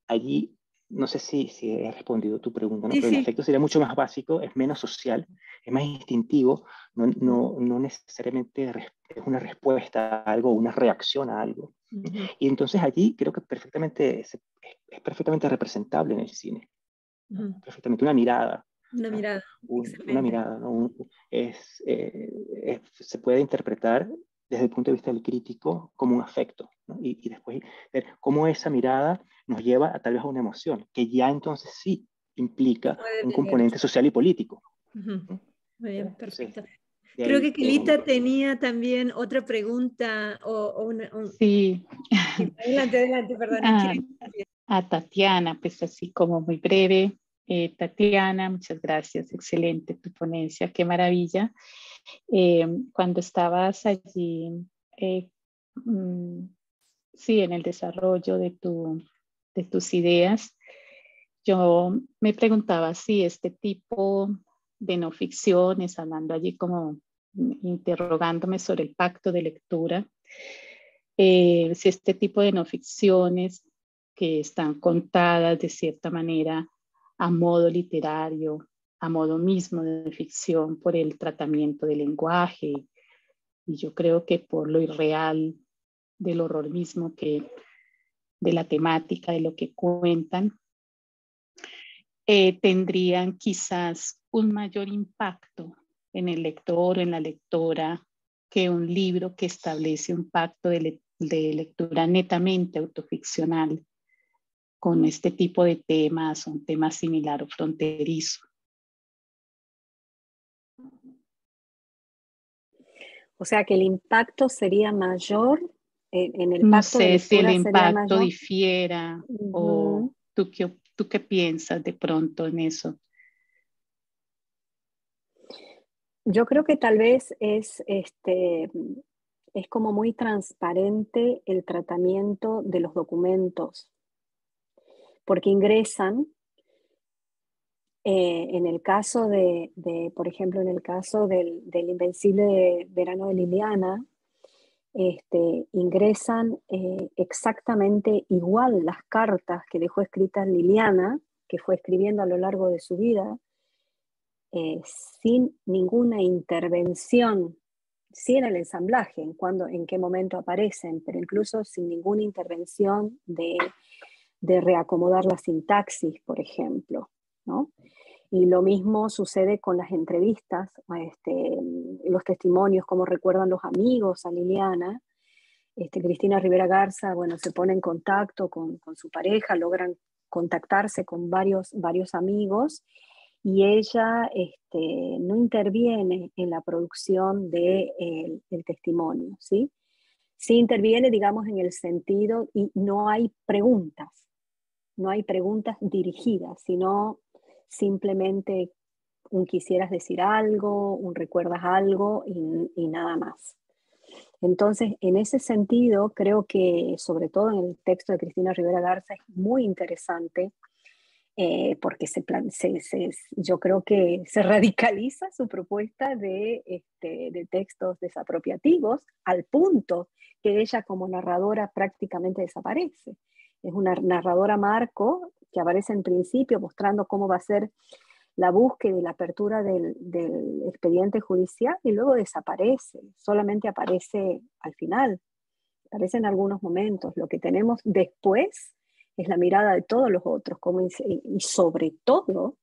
allí, no sé si he respondido a tu pregunta, ¿no? Sí, Pero el sí. afecto sería mucho más básico, es menos social, es más instintivo, no necesariamente es una respuesta a algo, una reacción a algo. Y entonces allí creo que es perfectamente representable en el cine. Perfectamente, una mirada. Una ¿no? mirada. Una mirada, ¿no? Se puede interpretar desde el punto de vista del crítico como un afecto, ¿no? Y después ver cómo esa mirada nos lleva a tal vez a una emoción, que ya entonces sí implica un componente social y político. Muy bien, perfecto. Creo que Kelita tenía también otra pregunta Sí. Adelante, perdón. A Tatiana, pues así como muy breve. Tatiana, muchas gracias, excelente tu ponencia, qué maravilla. Cuando estabas allí, sí, en el desarrollo de tus ideas, yo me preguntaba si este tipo de no ficciones, hablando allí como interrogándome sobre el pacto de lectura, si este tipo de no ficciones que están contadas de cierta manera a modo literario, a modo mismo de ficción por el tratamiento del lenguaje y yo creo que por lo irreal del horror mismo de la temática, de lo que cuentan, tendrían quizás un mayor impacto en el lector o en la lectora que un libro que establece un pacto de lectura netamente autoficcional con este tipo de temas, un tema similar o fronterizo. O sea que el impacto sería mayor en el no pacto de sé si el lectura sería impacto mayor. difiera o ¿tú qué piensas de pronto en eso? Yo creo que tal vez es como muy transparente el tratamiento de los documentos, porque ingresan, en el caso por ejemplo, en el caso del Invencible Verano de Liliana, ingresan exactamente igual las cartas que dejó escritas Liliana, que fue escribiendo a lo largo de su vida, sin ninguna intervención, sí en el ensamblaje, en qué momento aparecen, pero incluso sin ninguna intervención de reacomodar la sintaxis, por ejemplo, ¿no? Y lo mismo sucede con las entrevistas, los testimonios, cómo recuerdan los amigos a Liliana. Cristina Rivera Garza, bueno, se pone en contacto con su pareja, logran contactarse con varios amigos, y ella no interviene en la producción del testimonio, ¿sí? Sí interviene, digamos, en el sentido, y no hay preguntas dirigidas, sino simplemente un quisieras decir algo, un recuerdas algo y nada más. Entonces, en ese sentido, creo que sobre todo en el texto de Cristina Rivera Garza es muy interesante porque yo creo que se radicaliza su propuesta de textos desapropiativos al punto que ella como narradora prácticamente desaparece. Es una narradora marco que aparece en principio mostrando cómo va a ser la búsqueda y la apertura del expediente judicial y luego desaparece, solamente aparece al final, aparece en algunos momentos. Lo que tenemos después es la mirada de todos los otros, y sobre todo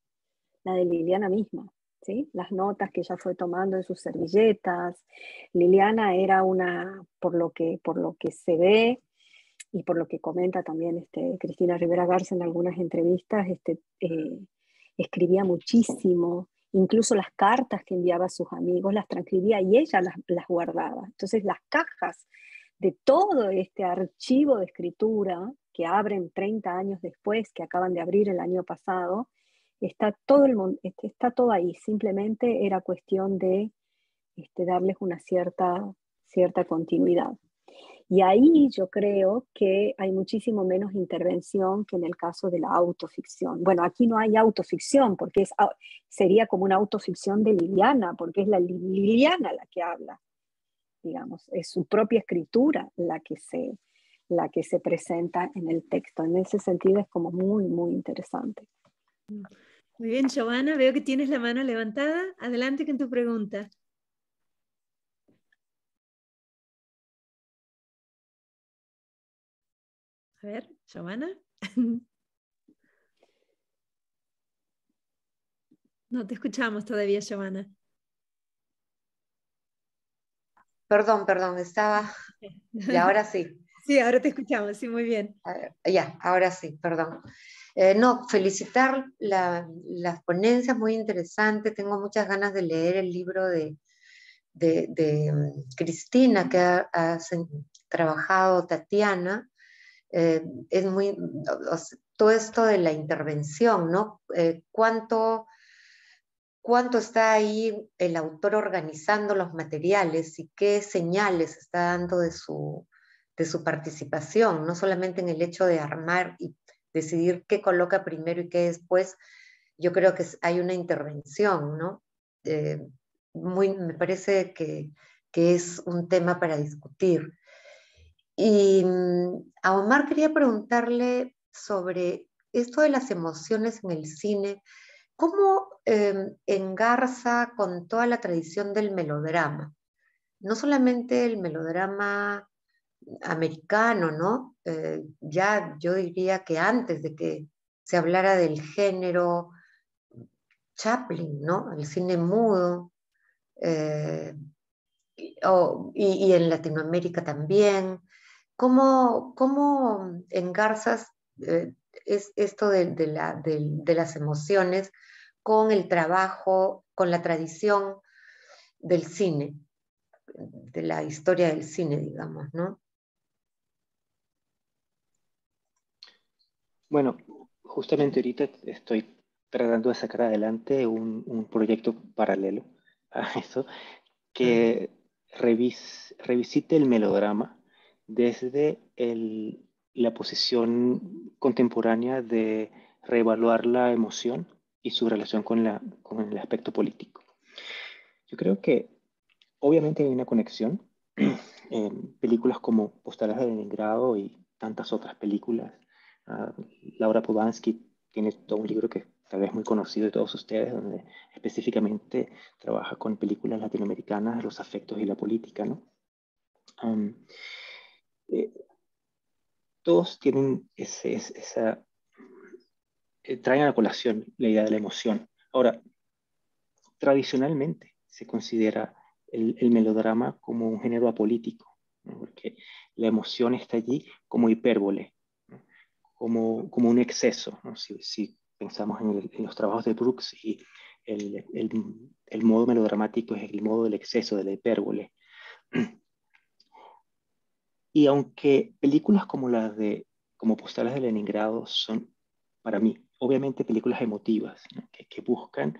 la de Liliana misma, ¿sí? Las notas que ella fue tomando en sus servilletas. Liliana era por lo que se ve y por lo que comenta también Cristina Rivera Garza en algunas entrevistas, escribía muchísimo, incluso las cartas que enviaba a sus amigos las transcribía y ella las guardaba. Entonces las cajas de todo este archivo de escritura que abren 30 años después, que acaban de abrir el año pasado, está todo ahí. Simplemente era cuestión de darles una cierta continuidad. Y ahí yo creo que hay muchísimo menos intervención que en el caso de la autoficción. Bueno, aquí no hay autoficción porque sería como una autoficción de Liliana, porque es la Liliana la que habla, digamos, es su propia escritura la que se presenta en el texto. En ese sentido es como muy, muy interesante. Muy bien, Giovanna, veo que tienes la mano levantada. Adelante con tu pregunta. A ver, Giovanna. No te escuchamos todavía, Giovanna. Perdón, estaba... Y ahora sí. Sí, ahora te escuchamos, sí, muy bien. Ya, ahora sí, perdón. No, felicitar las ponencias, muy interesante. Tengo muchas ganas de leer el libro de Cristina, que ha trabajado Tatiana. Es muy... todo esto de la intervención, ¿no? ¿Cuánto está ahí el autor organizando los materiales y qué señales está dando de su participación? No solamente en el hecho de armar y decidir qué coloca primero y qué después. Yo creo que hay una intervención, ¿no? Me parece que es un tema para discutir. Y a Omar quería preguntarle sobre esto de las emociones en el cine. ¿Cómo engarza con toda la tradición del melodrama? No solamente el melodrama americano, ¿no? Ya yo diría que antes de que se hablara del género Chaplin, ¿no? El cine mudo, y en Latinoamérica también. ¿Cómo engarzas esto de las emociones con el trabajo, con la tradición del cine, de la historia del cine, digamos, ¿no? Bueno, justamente ahorita estoy tratando de sacar adelante un proyecto paralelo a eso, que revisite el melodrama desde la posición contemporánea de reevaluar la emoción y su relación con el aspecto político. Yo creo que obviamente hay una conexión en películas como Postales de Leningrado y tantas otras películas. Laura Polanski tiene todo un libro que tal vez muy conocido de todos ustedes, donde específicamente trabaja con películas latinoamericanas, los afectos y la política, ¿no? Todos tienen traen a la colación la idea de la emoción. Ahora, tradicionalmente se considera el melodrama como un género apolítico, ¿no? Porque la emoción está allí como hipérbole, ¿no? como un exceso, ¿no? Si pensamos en los trabajos de Brooks, y el modo melodramático es el modo del exceso, de la hipérbole. Y aunque películas como Postales de Leningrado son, para mí, obviamente películas emotivas, ¿no? que buscan,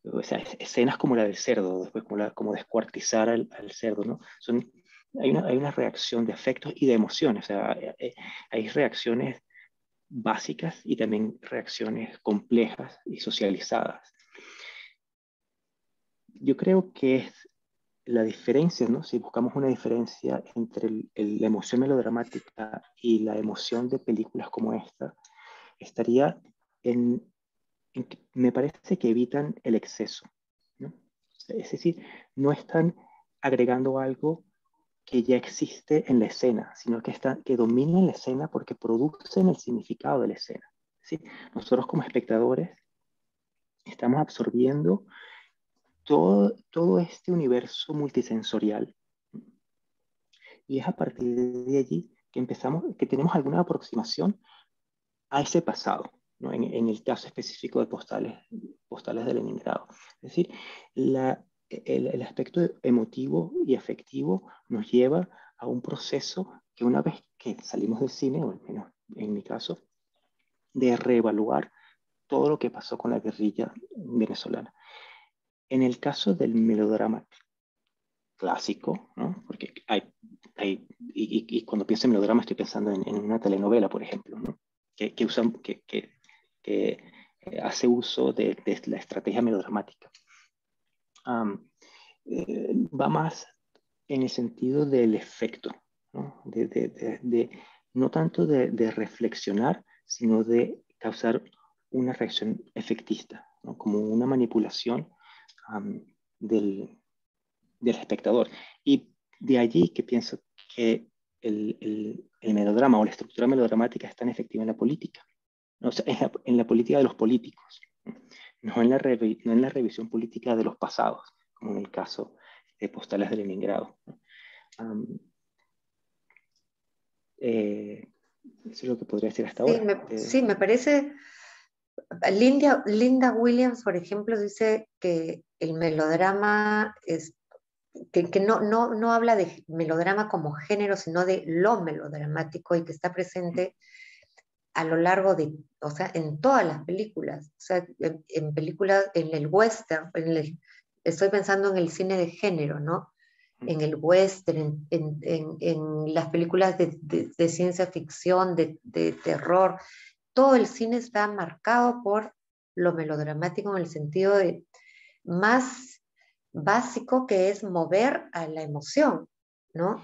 o sea, escenas como la del cerdo, después como descuartizar al cerdo, ¿no? Hay una reacción de afectos y de emociones, o sea, hay reacciones básicas y también reacciones complejas y socializadas. Yo creo que es la diferencia, ¿no? Si buscamos una diferencia entre la emoción melodramática y la emoción de películas como esta, estaría en que me parece que evitan el exceso, ¿no? Es decir, no están agregando algo que ya existe en la escena, sino que dominan la escena porque producen el significado de la escena. ¿Sí? Nosotros como espectadores estamos absorbiendo todo este universo multisensorial, y es a partir de allí que tenemos alguna aproximación a ese pasado, ¿no? En el caso específico de postales de Leningrado. Es decir, el aspecto emotivo y afectivo nos lleva a un proceso que una vez que salimos del cine, o al menos en mi caso, de reevaluar todo lo que pasó con la guerrilla venezolana. En el caso del melodrama clásico, ¿no? Porque y cuando pienso en melodrama estoy pensando en una telenovela, por ejemplo, ¿no? que hace uso de la estrategia melodramática. Va más en el sentido del efecto, ¿no? No tanto de reflexionar, sino de causar una reacción efectista, ¿no? Como una manipulación del espectador. Y de allí que pienso que el melodrama o la estructura melodramática es tan efectiva en la política, ¿no? O sea, en la política de los políticos, no en la revisión política de los pasados, como en el caso de Postales de Leningrado. Eso es lo que podría decir hasta ahora. Sí, me parece. Linda Williams, por ejemplo, dice que el melodrama es que no habla de melodrama como género, sino de lo melodramático, y que está presente a lo largo de, o sea, en todas las películas, o sea, en películas, en el western, estoy pensando en el cine de género, ¿no? En el western, en las películas de ciencia ficción, de terror, todo el cine está marcado por lo melodramático en el sentido de más básico, que es mover a la emoción, ¿no?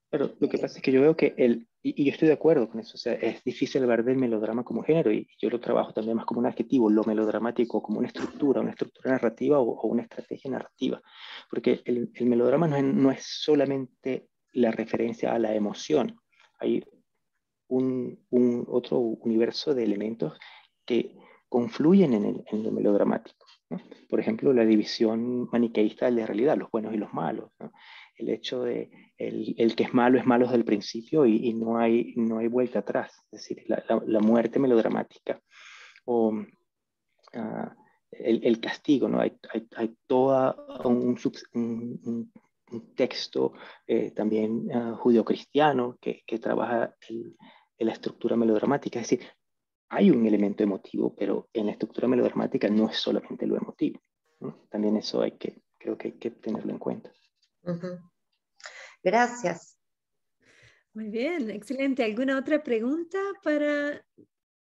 Pero lo que pasa es que yo veo que y yo estoy de acuerdo con eso, o sea, es difícil hablar del melodrama como género, y yo lo trabajo también más como un adjetivo, lo melodramático, como una estructura narrativa o una estrategia narrativa, porque el melodrama no es solamente la referencia a la emoción, hay otro universo de elementos que confluyen en lo melodramático, ¿no? Por ejemplo, la división maniqueísta de la realidad, los buenos y los malos, ¿no? El hecho de el que es malo desde el principio y no hay vuelta atrás, es decir, la muerte melodramática, o el castigo, ¿no? Hay todo un texto también judeocristiano que trabaja la estructura melodramática, es decir, hay un elemento emotivo, pero en la estructura melodramática no es solamente lo emotivo, ¿no? También eso creo que hay que tenerlo en cuenta. Uh-huh. Gracias. Muy bien, excelente. ¿Alguna otra pregunta para...?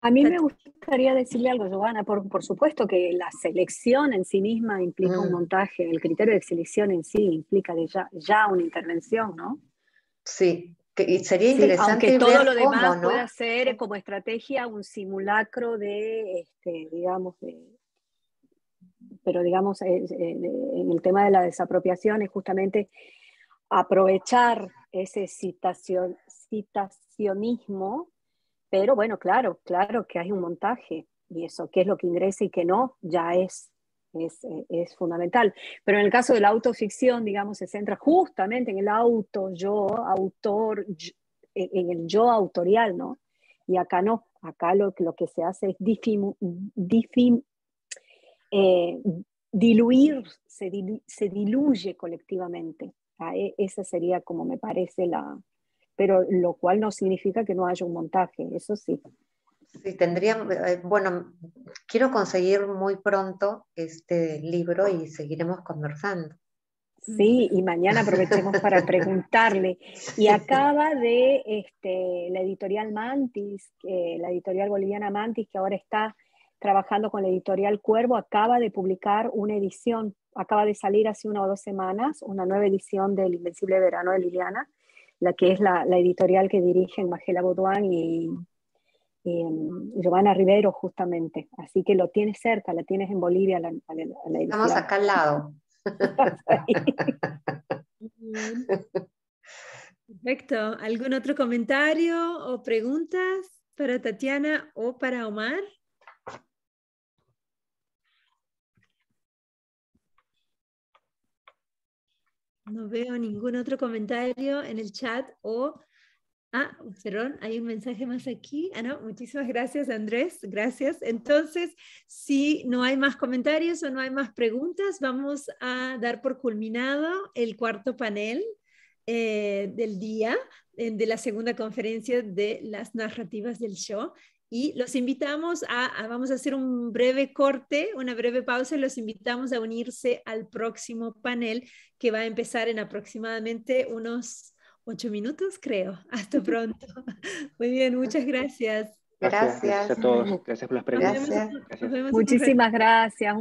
A mí me gustaría decirle algo, Giovanna. Por supuesto que la selección en sí misma implica un montaje, el criterio de selección en sí implica ya una intervención, ¿no? Sí, y sería interesante aunque todo ver lo demás cómo, ¿no? pueda ser como estrategia un simulacro digamos, pero digamos, en el tema de la desapropiación es justamente aprovechar ese citacionismo, pero bueno, claro que hay un montaje, y eso, qué es lo que ingresa y qué no, ya es fundamental. Pero en el caso de la autoficción, digamos, se centra justamente en el autor, en el yo autorial, ¿no? Y acá no, acá lo que se hace es diluir, se diluye colectivamente. Esa sería como me parece pero lo cual no significa que no haya un montaje, eso sí. Sí, bueno, quiero conseguir muy pronto este libro y seguiremos conversando. Sí, y mañana aprovechemos para preguntarle. Y acaba de la editorial Mantis, la editorial boliviana Mantis, que ahora está trabajando con la editorial Cuervo, acaba de publicar una edición, acaba de salir hace 1 o 2 semanas, una nueva edición del Invencible Verano de Liliana, la que es la editorial que dirigen Magela Baudouin y Giovanna Rivero, justamente. Así que lo tienes cerca, la tienes en Bolivia, la edición. Estamos acá al lado. Perfecto. ¿Algún otro comentario o preguntas para Tatiana o para Omar? No veo ningún otro comentario en el chat o... perdón, hay un mensaje más aquí. No, muchísimas gracias, Andrés. Gracias. Entonces, si no hay más comentarios o no hay más preguntas, vamos a dar por culminado el 4º panel del día, de la segunda conferencia de las narrativas del show. Y los invitamos vamos a hacer un breve corte, una breve pausa, y los invitamos a unirse al próximo panel que va a empezar en aproximadamente unos 8 minutos, creo. Hasta pronto. Muy bien, muchas gracias. Gracias a todos. Gracias por las preguntas. Gracias. Muchísimas gracias.